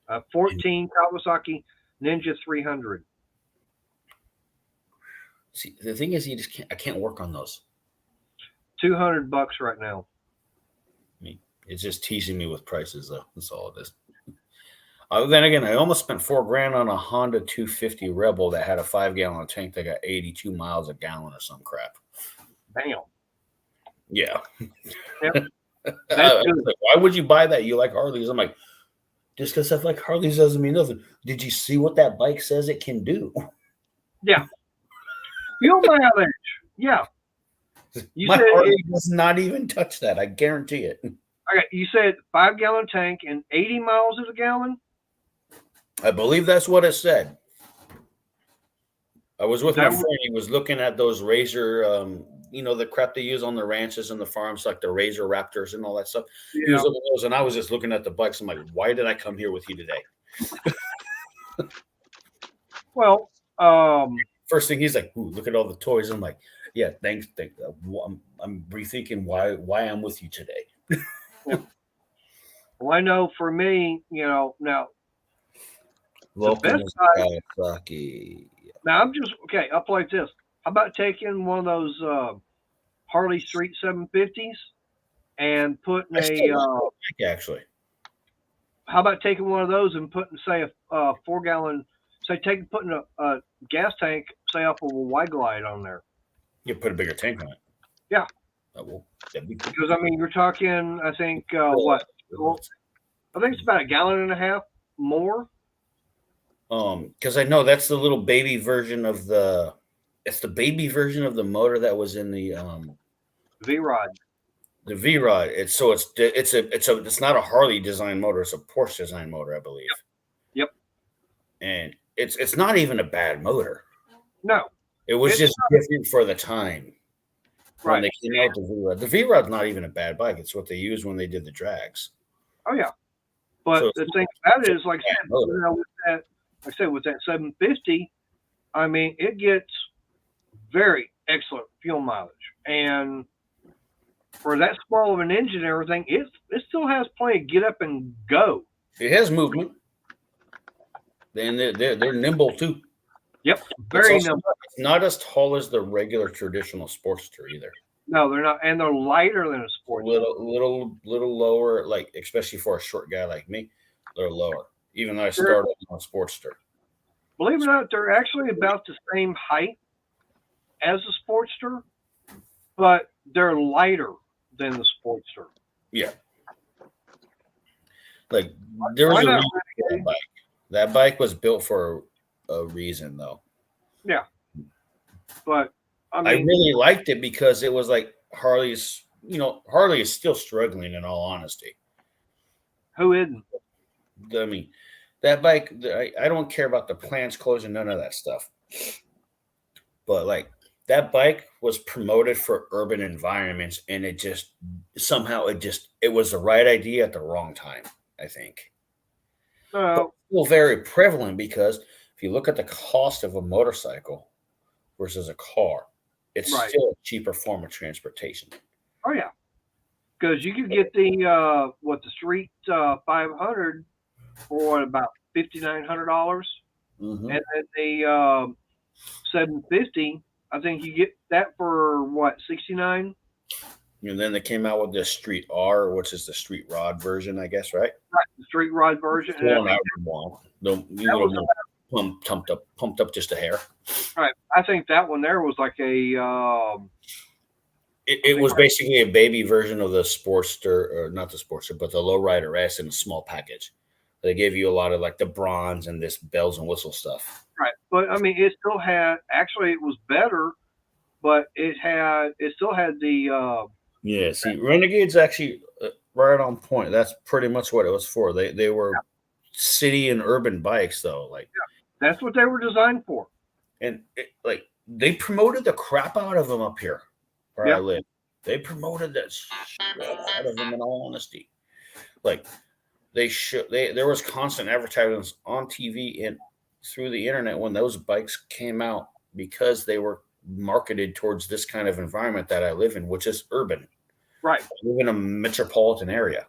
A: a 14 Kawasaki Ninja 300.
D: See, the thing is, I can't work on those.
A: $200 right now.
D: I mean, it's just teasing me with prices, though. That's all it is. Then again, I almost spent $4,000 on a Honda 250 Rebel that had a 5-gallon tank that got 82 miles a gallon or some crap.
A: Damn.
D: Yeah.
A: Yep. That's good.
D: Like, why would you buy that? You like Harleys? I'm like, just because I like Harleys doesn't mean nothing. Did you see what that bike says it can do?
A: Yeah. Fuel mileage. Yeah.
D: My Harley does not even touch that. I guarantee it.
A: Okay, you said 5-gallon tank and 80 miles a gallon?
D: I believe that's what it said. I was with my
A: That
D: friend. He was looking at those Razor, the crap they use on the ranches and the farms, like the Razor Raptors and all that stuff.
A: Yeah.
D: He was looking at those, and I was just looking at the bikes. I'm like, why did I come here with you today?
A: Well,
D: First thing he's like, ooh, look at all the toys. I'm like, yeah, thanks. I'm rethinking why I'm with you today.
A: yeah. Well, I know for me, now
D: Welcome
A: best
D: to Kawasaki.
A: now I'm just okay. Up like this. How about taking one of those Harley Street 750s and putting
D: Actually.
A: How about taking one of those and putting, say, a 4-gallon, putting a gas tank, say, off of a Y Glide on there.
D: You put a bigger tank on it.
A: Yeah.
D: That'd be cool.
A: Because I mean, you're talking, I think what? Well, I think it's about 1.5 gallons more.
D: Because I know that's the little baby version of the. It's the baby version of the motor that was in the
A: V-Rod.
D: The V-Rod. It's not a Harley design motor. It's a Porsche design motor, I believe.
A: Yep.
D: And it's not even a bad motor.
A: No.
D: It was just different for the time.
A: Right.
D: When they came out with the V-Rod. The V-Rod's not even a bad bike. It's what they used when they did the drags.
A: Oh yeah. But the thing about it is, like I said, with that 750, I mean, it gets very excellent fuel mileage, and for that small of an engine and everything, it still has plenty of get up and go.
D: It has movement. And they're nimble too.
A: Yep, very nimble.
D: It's not as tall as the regular traditional Sportster either.
A: No, they're not, and they're lighter than a Sportster.
D: Little lower, like especially for a short guy like me, they're lower. Even though I started on a Sportster.
A: Believe it or not, they're actually about the same height as a Sportster, but they're lighter than the Sportster.
D: Yeah. Like there was a reason for that bike. That bike was built for a reason, though.
A: Yeah. But I mean,
D: I really liked it because it was like Harley's. Harley is still struggling, in all honesty.
A: Who isn't?
D: I mean, that bike. I don't care about the plants closing, none of that stuff. But like that bike was promoted for urban environments, and it just somehow it was the right idea at the wrong time. I think. But still very prevalent because if you look at the cost of a motorcycle versus a car, it's still a cheaper form of transportation.
A: Oh yeah, because you could get the Street 500 for about $5,900, and then the 750, I think you get that for what, $69.
D: And then they came out with the Street R, which is the street rod version, I guess, right?
A: Right, the street rod version.
D: The
A: And I
D: one
A: think,
D: I would want. The
A: that
D: little
A: was
D: more pumped up just a hair.
A: right. I think that one there was like a
D: It was basically a baby version of the Sportster, or not the Sportster, but the Lowrider S in a small package. They gave you a lot of like the bronze and this bells and whistle stuff.
A: right. But I mean, it still had. Actually, it was better, but it still had the.
D: Yeah, see, Renegade's actually right on point. That's pretty much what it was for. They were city and urban bikes, though. Like
A: That's what they were designed for.
D: and like they promoted the crap out of them up here where I
A: Yeah.
D: live. They promoted that shit out of them, in all honesty. Like there was constant advertisements on TV and through the internet when those bikes came out because they were marketed towards this kind of environment that I live in, which is urban.
A: Right.
D: I live in a metropolitan area.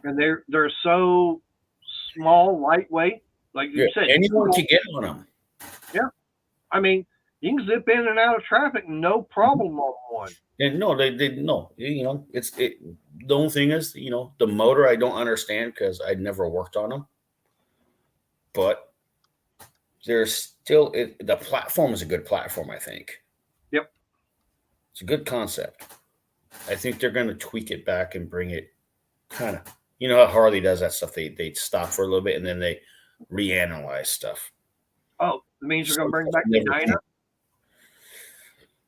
A: And they're so small, lightweight. Like you said,
D: anyone can get on them.
A: I mean, you can zip in and out of traffic, no problem on one.
D: And no, they no. You know, the only thing is, you know, the motor I don't understand because I never worked on them. But there's still the platform is a good platform, I think.
A: Yep.
D: It's a good concept. I think they're going to tweak it back and bring it kind of, you know how Harley does that stuff. They stop for a little bit and then they reanalyze stuff.
A: Oh, it means you're going to bring back the Dyna?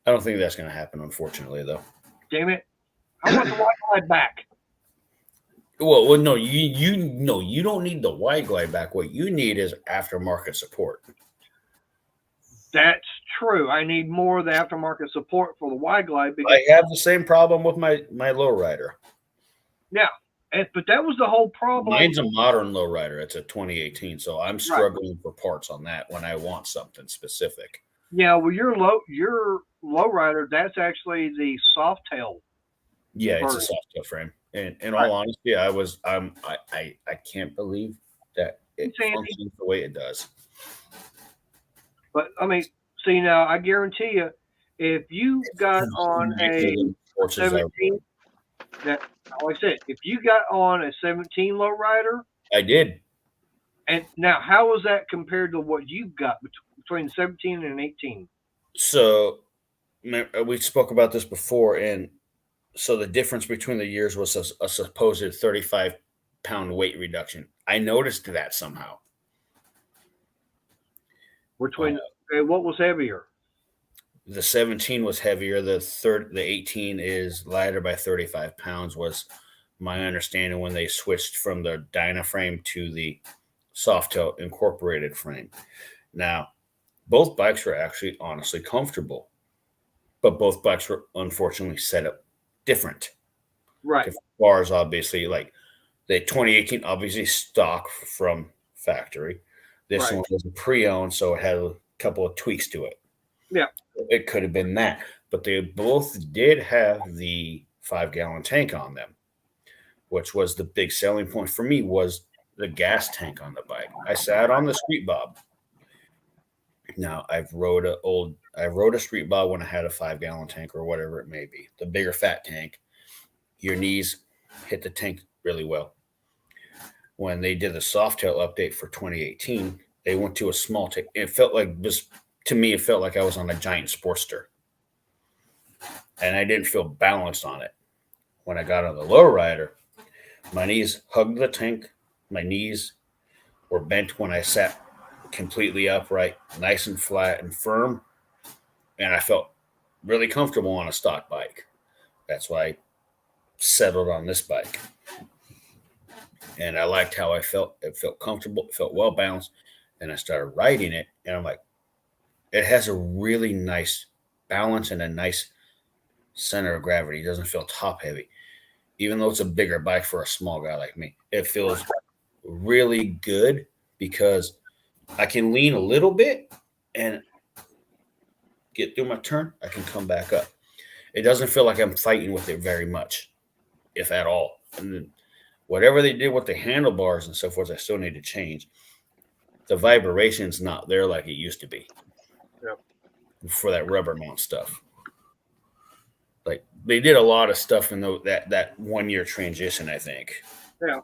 D: I don't think that's going to happen, unfortunately, though.
A: Damn it. I want the white glide back.
D: Well, no, you don't need the wide glide back. What you need is aftermarket support.
A: That's true. I need more of the aftermarket support for the wide glide. Because,
D: I have the same problem with my lowrider.
A: yeah, but that was the whole problem.
D: Mine's a modern lowrider. It's a 2018, so I'm struggling for parts on that when I want something specific.
A: Yeah, well, your lowrider, that's actually the soft tail.
D: Yeah, it's a soft tail frame. And in all honesty, I can't believe that it functions the way it does.
A: But I mean, see now, I guarantee you, if you got on a 17, that like I said, if you got on a 17 lowrider,
D: I did.
A: And now, how was that compared to what you got between 17 and 18?
D: So we spoke about this before, and so the difference between the years was a supposed 35-pound weight reduction. I noticed that somehow.
A: Between what was heavier?
D: The 17 was heavier. The 18 is lighter by 35 pounds. Was my understanding when they switched from the Dyna frame to the Softail incorporated frame. Now, both bikes were actually honestly comfortable, but both bikes were unfortunately set up different.
A: Right.
D: Different bars, obviously, like the 2018, obviously stock from factory. This one was a pre-owned, so it had a couple of tweaks to it.
A: Yeah.
D: It could have been that, but they both did have the 5-gallon tank on them, which was the big selling point for me was the gas tank on the bike. I sat on the Street Bob. Now I rode a Street Bob when I had a 5-gallon tank or whatever it may be, the bigger fat tank. Your knees hit the tank really well. When they did the Softail update for 2018, they went to a small tank. It felt like to me, it felt like I was on a giant Sportster, and I didn't feel balanced on it. When I got on the lowrider, my knees hugged the tank. My knees were bent when I sat completely upright, nice and flat and firm, and I felt really comfortable on a stock bike. That's why I settled on this bike. And I liked how I felt. It felt comfortable. It felt well balanced. And I started riding it, and I'm like, it has a really nice balance and a nice center of gravity. It doesn't feel top heavy. Even though it's a bigger bike for a small guy like me, it feels really good because I can lean a little bit and get through my turn. I can come back up. It doesn't feel like I'm fighting with it very much, if at all. And then whatever they did with the handlebars and so forth, I still need to change. The vibration's not there like it used to be.
A: Yep.
D: For that rubber mount stuff. Like they did a lot of stuff in that 1 year transition, I think.
A: Yeah.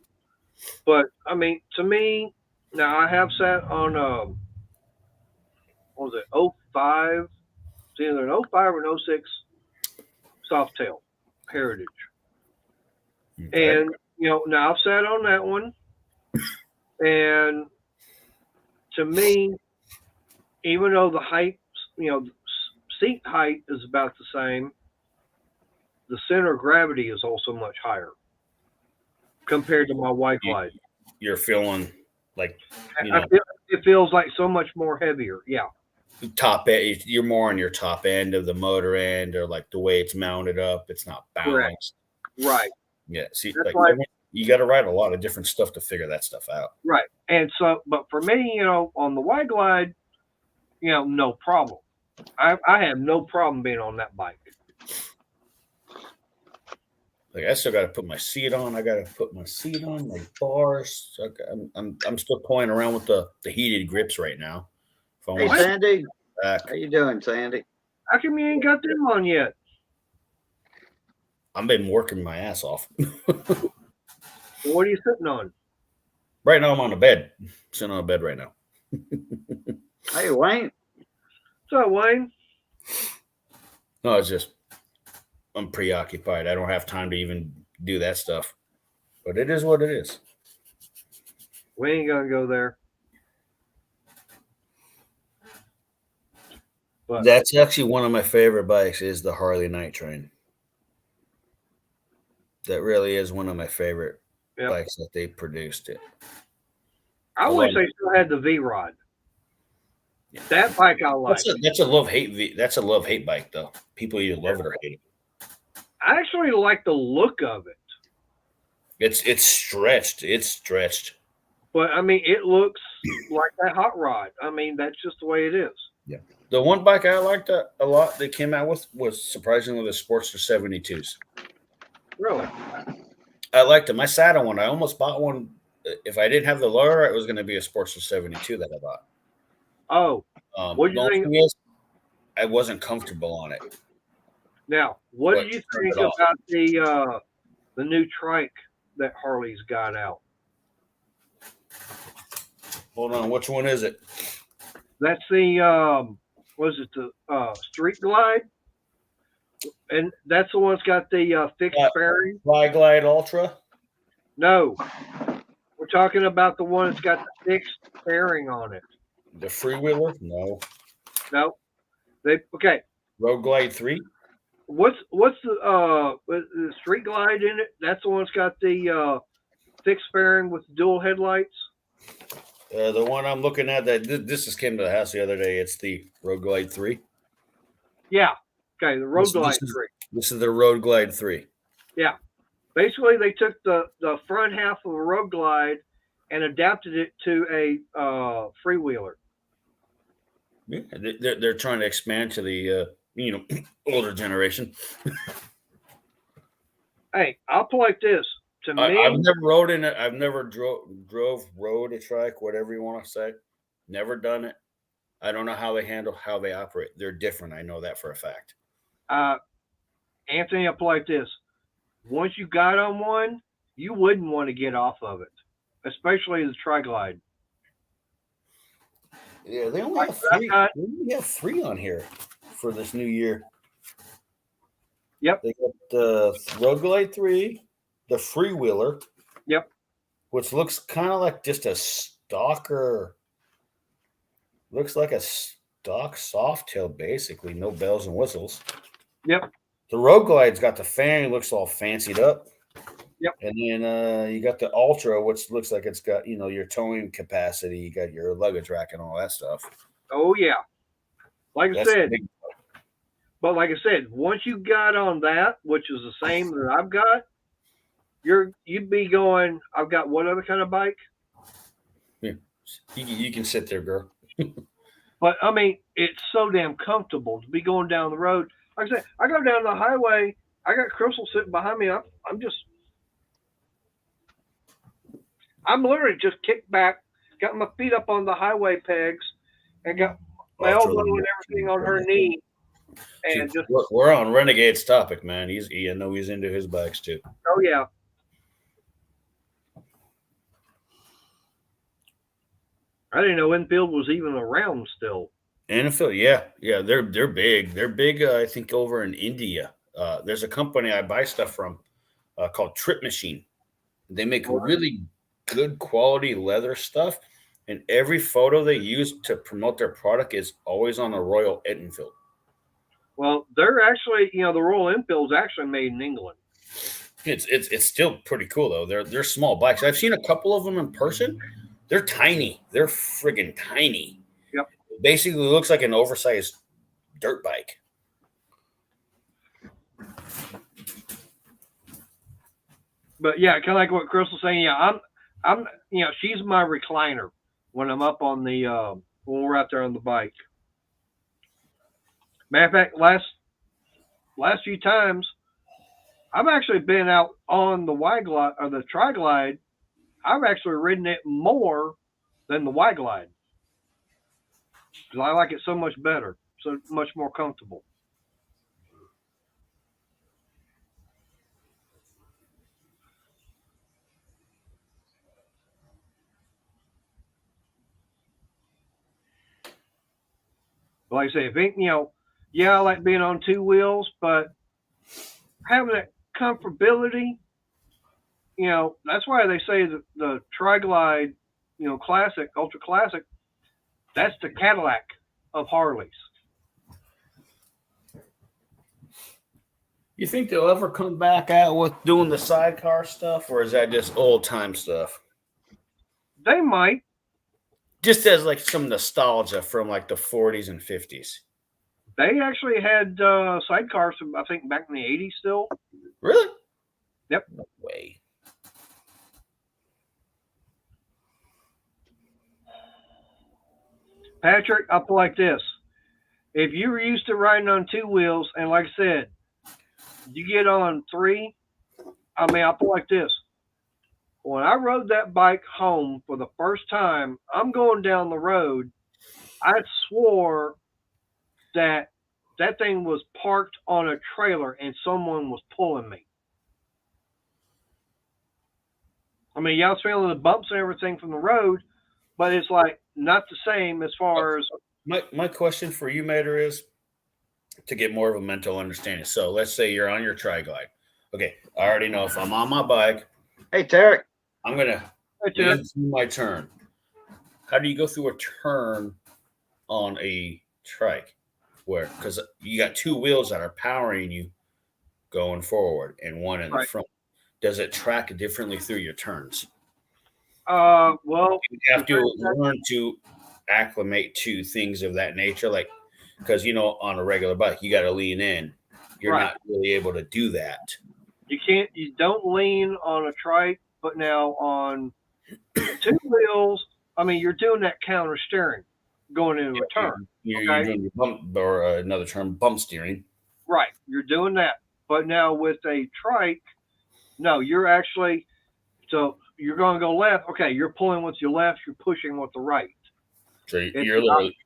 A: But I mean, to me, now I have sat on what was it, 05? It's either an 05 or an 06 Softail Heritage.
D: Okay.
A: And, now I've sat on that one. And to me, even though the height, seat height is about the same, the center of gravity is also much higher compared to my White Glide.
D: You're feeling like
A: It feels like so much more heavier. Yeah.
D: top end. You're more on your top end of the motor end, or like the way it's mounted up. It's not balanced.
A: Right.
D: Yeah. See,
A: That's
D: like
A: why-
D: you got to write a lot of different stuff to figure that stuff out.
A: Right. And so, but for me, on the White Glide, no problem. I have no problem being on that bike.
D: Like I still got to put my seat on. I got to put my seat on, my bars. I'm still playing around with the heated grips right now.
B: Hey, Sandy.
D: Back.
B: How you doing, Sandy?
A: How come you ain't got them on yet?
D: I've been working my ass off.
A: What are you sitting on?
D: Right now, I'm on a bed. Sitting on a bed right now.
B: Hey, Wayne.
A: So, Wayne?
D: No, it's just I'm preoccupied. I don't have time to even do that stuff. But it is what it is.
A: We ain't gonna go there. But
D: That's actually one of my favorite bikes is the Harley Night Train. That really is one of my favorite bikes that they produced.
A: I wish they still had the V-Rod. Yeah. That bike I like.
D: That's a love-hate That's a love-hate bike, though. People either love it or hate it.
A: I actually like the look of it.
D: It's stretched. It's stretched.
A: But, I mean, it looks like that hot rod. I mean, that's just the way it is.
D: Yeah. The one bike I liked a lot they came out with was surprisingly the Sportster 72s.
A: Really?
D: I liked them. I sat on one. I almost bought one. If I didn't have the lower, it was going to be a Sportster 72 that I bought.
A: Oh. What do you think?
D: Is, I wasn't comfortable on it.
A: Now, what do you think about the new trike that Harley's got out?
D: Hold on. Which one is it?
A: That's the the Street Glide? And that's the one that's got the fixed fairing?
D: Fly Glide Ultra?
A: No. We're talking about the one that's got the fixed fairing on it.
D: The Freewheeler? No.
A: No. Okay.
D: Road Glide 3?
A: What's the Street Glide in it? That's the one that's got the fixed fairing with dual headlights?
D: The one I'm looking at, that this just came to the house the other day. It's the Road Glide 3.
A: Yeah. Okay, the Road Glide 3.
D: This is the Road Glide 3.
A: Yeah. Basically, they took the front half of a Road Glide and adapted it to a freewheeler.
D: Yeah, they're trying to expand to the older generation.
A: Hey, I'll put like this. To me,
D: I've never rode in it. I've never rode a trike, whatever you want to say. Never done it. I don't know how they operate. They're different. I know that for a fact.
A: Anthony, I'll put like this. Once you got on one, you wouldn't want to get off of it, especially the Tri-Glide.
D: Yeah, they only have three. They only have 3 on here for this new year.
A: Yep.
D: They got the Road Glide 3, the Freewheeler.
A: Yep.
D: Which looks kind of like just a stalker. Looks like a stock Softail, basically. No bells and whistles.
A: Yep.
D: The Road Glide's got the fairing, looks all fancied up.
A: Yep.
D: And then you got the Ultra, which looks like it's got, your towing capacity. You got your luggage rack and all that stuff.
A: Oh, yeah. Like I said, once you got on that, which is the same that I've got, you'd be going, I've got what other kind of bike?
D: Yeah. You can sit there, girl.
A: But, I mean, it's so damn comfortable to be going down the road. Like I said, I go down the highway. I got Crystal sitting behind me. I'm literally just kicked back, got my feet up on the highway pegs, and got my elbow and everything on her knee, And
D: See,
A: just,
D: we're on Renegade's topic, man. I know he's into his bikes too.
A: oh yeah. I didn't know Enfield was even around still.
D: NFL, yeah, they're big. They're big. I think over in India. There's a company I buy stuff from called Trip Machine. They make really good quality leather stuff, and every photo they use to promote their product is always on a Royal Enfield.
A: Well, they're actually, the Royal Enfield's actually made in England.
D: It's still pretty cool though. They're small bikes. I've seen a couple of them in person. They're tiny. They're friggin' tiny.
A: Yep.
D: It basically looks like an oversized dirt bike.
A: But yeah, kind of like what Chris was saying. Yeah, I'm, she's my recliner when I'm up on the, when we're out there on the bike. Matter of fact, last few times, I've actually been out on the Y-Glide or the Tri-Glide. I've actually ridden it more than the Y-Glide because I like it so much better, so much more comfortable. But like I say, if it, I like being on two wheels, but having that comfortability, that's why they say that the Tri-Glide, classic, ultra classic, that's the Cadillac of Harleys.
D: You think they'll ever come back out with doing the sidecar stuff, or is that just old time stuff?
A: They might.
D: Just as like some nostalgia from like the 40s and 50s.
A: They actually had sidecars from, I think, back in the 80s still.
D: Really?
A: Yep.
D: No way.
A: Patrick, I'll put it like this. If you were used to riding on two wheels, and like I said, you get on three, I'll put it like this. When I rode that bike home for the first time, I'm going down the road. I swore that thing was parked on a trailer and someone was pulling me. I was feeling the bumps and everything from the road, but it's like not the same as far as.
D: My question for you, Mater, is to get more of a mental understanding. So let's say you're on your Tri-Glide. Okay, I already know if I'm on my bike.
B: Hey, Tarek.
D: I'm gonna lean through my turn. How do you go through a turn on a trike? Because you got two wheels that are powering you going forward and one in the front. Does it track differently through your turns?
A: Well,
D: you have to learn to acclimate to things of that nature, like because on a regular bike you got to lean in. You're not really able to do that.
A: You don't lean on a trike, but now on two wheels, you're doing that counter steering going into a turn.
D: You're doing your bump, or another term, bump steering.
A: Right, you're doing that. But now with a trike, no, you're actually, so you're going to go left. Okay, you're pulling with your left, you're pushing with the right.
D: So you're literally.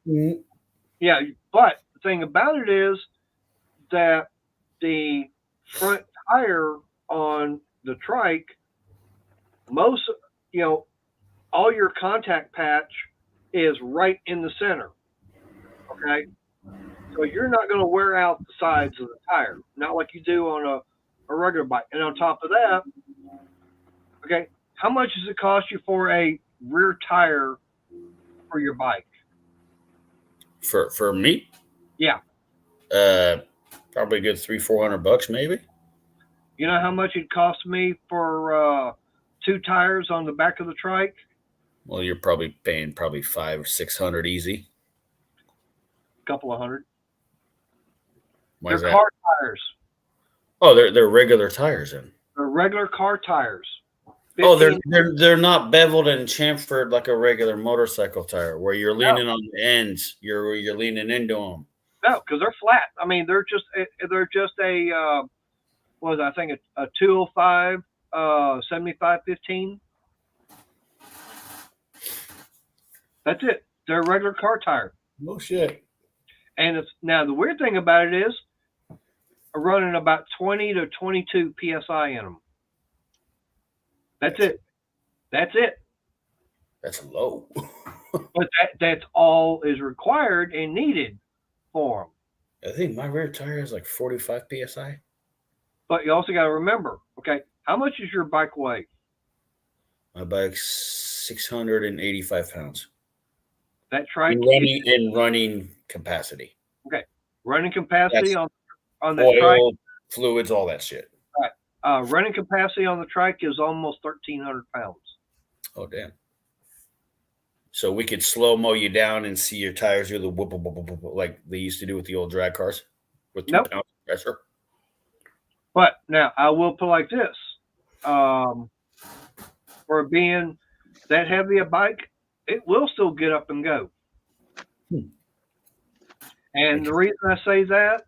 A: Yeah, but the thing about it is that the front tire on the trike, most, all your contact patch is right in the center. Okay? So you're not going to wear out the sides of the tire, not like you do on a regular bike. And on top of that, okay, how much does it cost you for a rear tire for your bike?
D: For me?
A: Yeah.
D: Probably a good $300-400 maybe.
A: You know how much it cost me for two tires on the back of the trike?
D: Well, you're probably paying $500 or $600 easy.
A: A couple of hundred.
D: They're
A: car tires.
D: Oh, they're regular tires then.
A: They're regular car tires.
D: 15. Oh, they're not beveled and chamfered like a regular motorcycle tire where you're leaning on the ends. You're leaning into them.
A: No, because they're flat. They're just a what was I think a 205 75/15. That's it. They're a regular car tire.
D: No shit.
A: And it's now the weird thing about it is running about 20 to 22 psi in them. That's it. That's it.
D: That's low.
A: But that's all is required and needed for them.
D: I think my rear tire is like 45 psi.
A: But you also got to remember, okay, how much does your bike weigh?
D: My bike's 685 pounds.
A: That trike
D: in running capacity.
A: Okay, running capacity
D: That's
A: on that
D: oil,
A: trike.
D: fluids, all that shit.
A: Right. Running capacity on the trike is almost 1,300 pounds.
D: Oh damn! So we could slow mo you down and see your tires do the whoop, whoop, whoop, whoop, like they used to do with the old drag cars with 2
A: Nope.
D: pounds of pressure.
A: But now I will put like this: for being that heavy a bike, it will still get up and go. And the reason I say that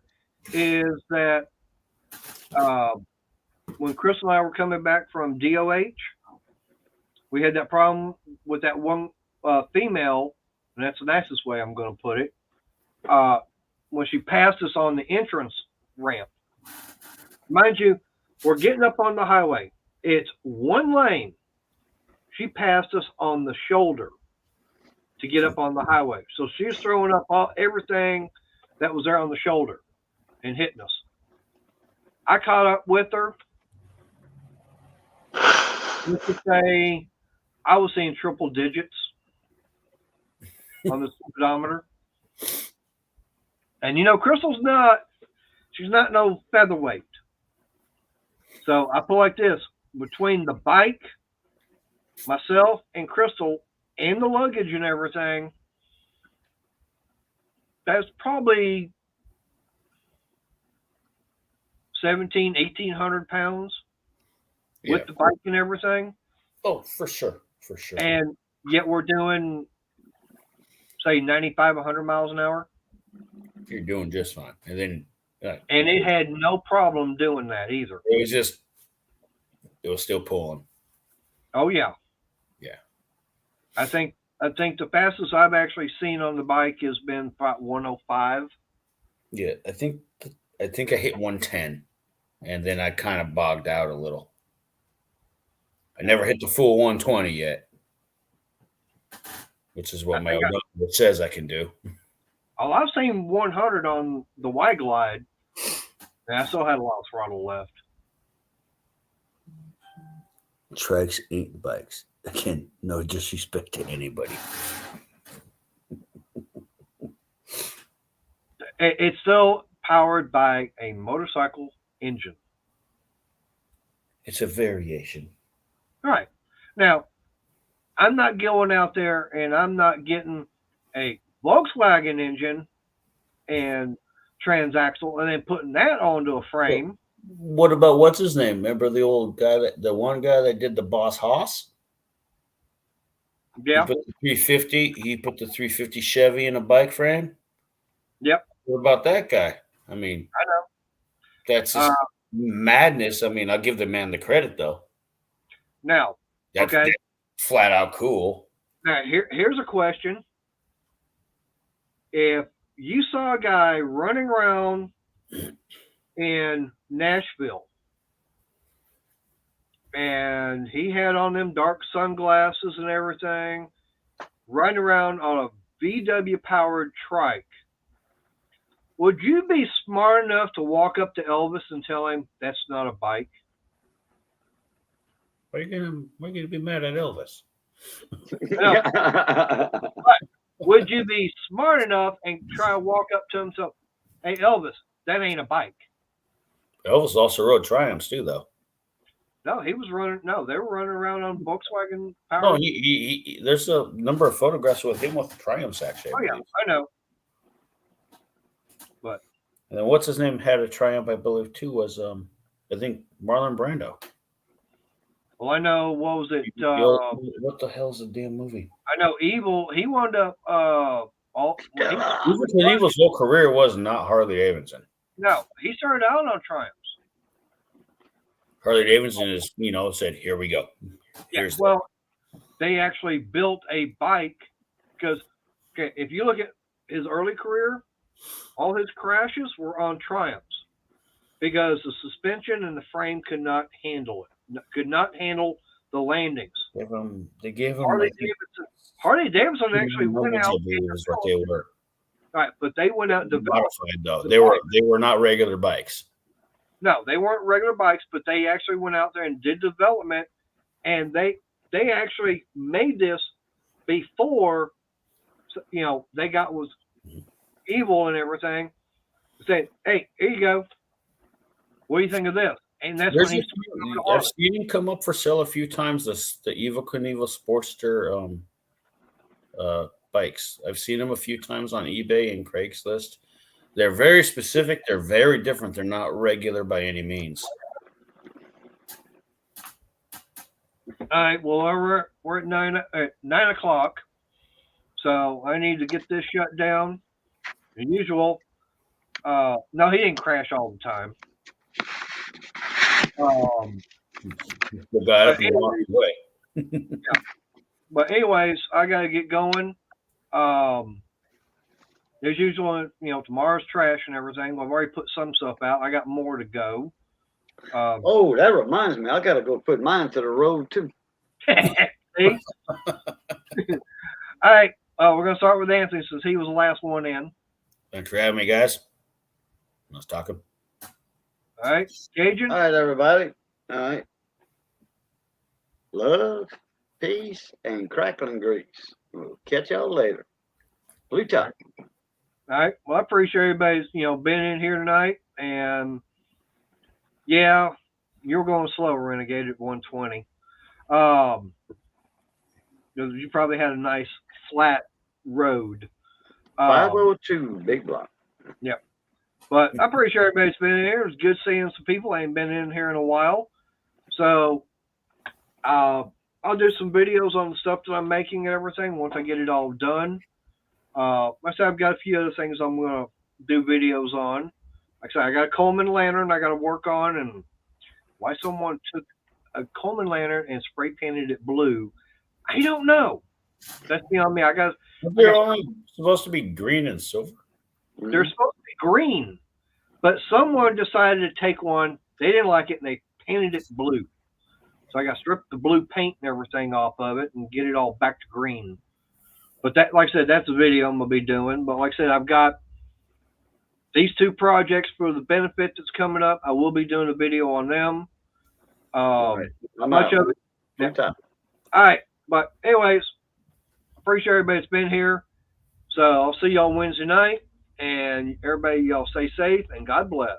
A: is that when Chris and I were coming back from DOH, we had that problem with that one female, and that's the nicest way I'm going to put it, when she passed us on the entrance ramp. Mind you, we're getting up on the highway. It's one lane. She passed us on the shoulder to get up on the highway. So she's throwing up everything that was there on the shoulder and hitting us. I caught up with her. Let's just say I was seeing triple digits on the speedometer. And Crystal's she's not no featherweight. So I feel like this, between the bike, myself, and Crystal, and the luggage and everything, that's probably 1,800 pounds with the bike and everything.
D: Oh, for sure.
A: And yet we're doing, say, 95, 100 miles an hour.
D: You're doing just fine. And then,
A: and it had no problem doing that either.
D: It was still pulling.
A: Oh yeah.
D: Yeah.
A: I think the fastest I've actually seen on the bike has been about 105.
D: Yeah, I think I hit 110, and then I kind of bogged out a little. I never hit the full 120 yet, which is what my odometer says I can do.
A: Oh, I've seen 100 on the Y Glide, and I still had a lot of throttle left.
D: Trikes ain't bikes. Again, no disrespect to anybody.
A: It's still powered by a motorcycle engine.
D: It's a variation.
A: All right. Now, I'm not going out there and I'm not getting a Volkswagen engine and transaxle and then putting that onto a frame.
D: What about what's his name? Remember the old guy the one guy that did the Boss Haas?
A: Yeah.
D: He put the 350. He put the 350 Chevy in a bike frame.
A: Yep.
D: What about that guy? I mean,
A: I know.
D: That's just madness. I mean, I'll give the man the credit though.
A: Now,
D: that's flat out cool.
A: Now, here's a question. If you saw a guy running around in Nashville and he had on them dark sunglasses and everything, running around on a VW powered trike, would you be smart enough to walk up to Elvis and tell him that's not a bike?
D: Why are you gonna be mad at Elvis?
A: No. But would you be smart enough and try to walk up to him and say, "Hey, Elvis, that ain't a bike"?
D: Elvis also rode Triumphs too, though.
A: No, he was running. No, they were running around on Volkswagen power.
D: No, he there's a number of photographs with him with Triumphs actually.
A: Oh yeah, I know. But
D: and then what's his name had a Triumph, I believe, too. Was I think Marlon Brando.
A: Well, I know. What was it?
D: What the hell's the damn movie?
A: I know. Evil. He wound up.
D: Evil's whole career was not Harley Davidson.
A: No, he started out on Triumphs.
D: Harley Davidson is, said, "Here we go."
A: They actually built a bike because, if you look at his early career, all his crashes were on Triumphs because the suspension and the frame could not handle it, could not handle the landings.
D: They gave him
A: Harley Davidson actually went out.
D: Is what they were.
A: Right, but they went out and developed.
D: Modified though. They were not regular bikes.
A: No, they weren't regular bikes, but they actually went out there and did development, and they actually made this before, you know, they got was evil and everything. Said, "Hey, here you go. What do you think of this?" And that's when
D: I've seen him come up for sale a few times. The Evel Knievel Sportster bikes. I've seen them a few times on eBay and Craigslist. They're very specific. They're very different. They're not regular by any means.
A: All right. Well, we're at 9 o'clock, so I need to get this shut down. As usual. No, he didn't crash all the time.
D: The guy up and walked away.
A: Yeah. But anyways, I got to get going. As usual, you know, tomorrow's trash and everything. I've already put some stuff out. I got more to go.
B: Oh, that reminds me. I got to go put mine to the road too.
A: See? All right. We're going to start with Anthony since he was the last one in.
D: Thanks for having me, guys. Let's talk.
A: All right. Cajun?
B: All right, everybody. All right. Love, peace, and crackling grease. We'll catch y'all later. Blue Top.
A: All right. Well, I appreciate everybody's, you know, been in here tonight. And, yeah, you're going slow, Renegade, at 120. You probably had a nice flat road.
B: 502, big block.
A: Yep. But I appreciate everybody's been in here. It's good seeing some people. I ain't been in here in a while. So I'll do some videos on the stuff that I'm making and everything once I get it all done. Like I said, I've got a few other things I'm going to do videos on. Like I said, I got a Coleman lantern I got to work on. And why someone took a Coleman lantern and spray painted it blue, I don't know. That's beyond me.
D: They're only supposed to be green and silver.
A: They're supposed to be green, but someone decided to take one. They didn't like it, and they painted it blue. So I got to strip the blue paint and everything off of it and get it all back to green. But that, like I said, that's a video I'm going to be doing. But like I said, I've got these two projects for the benefit that's coming up. I will be doing a video on them. Much of it.
B: Yeah.
A: All right. But anyways, appreciate everybody that's been here. So I'll see y'all Wednesday night. And everybody, y'all stay safe and God bless.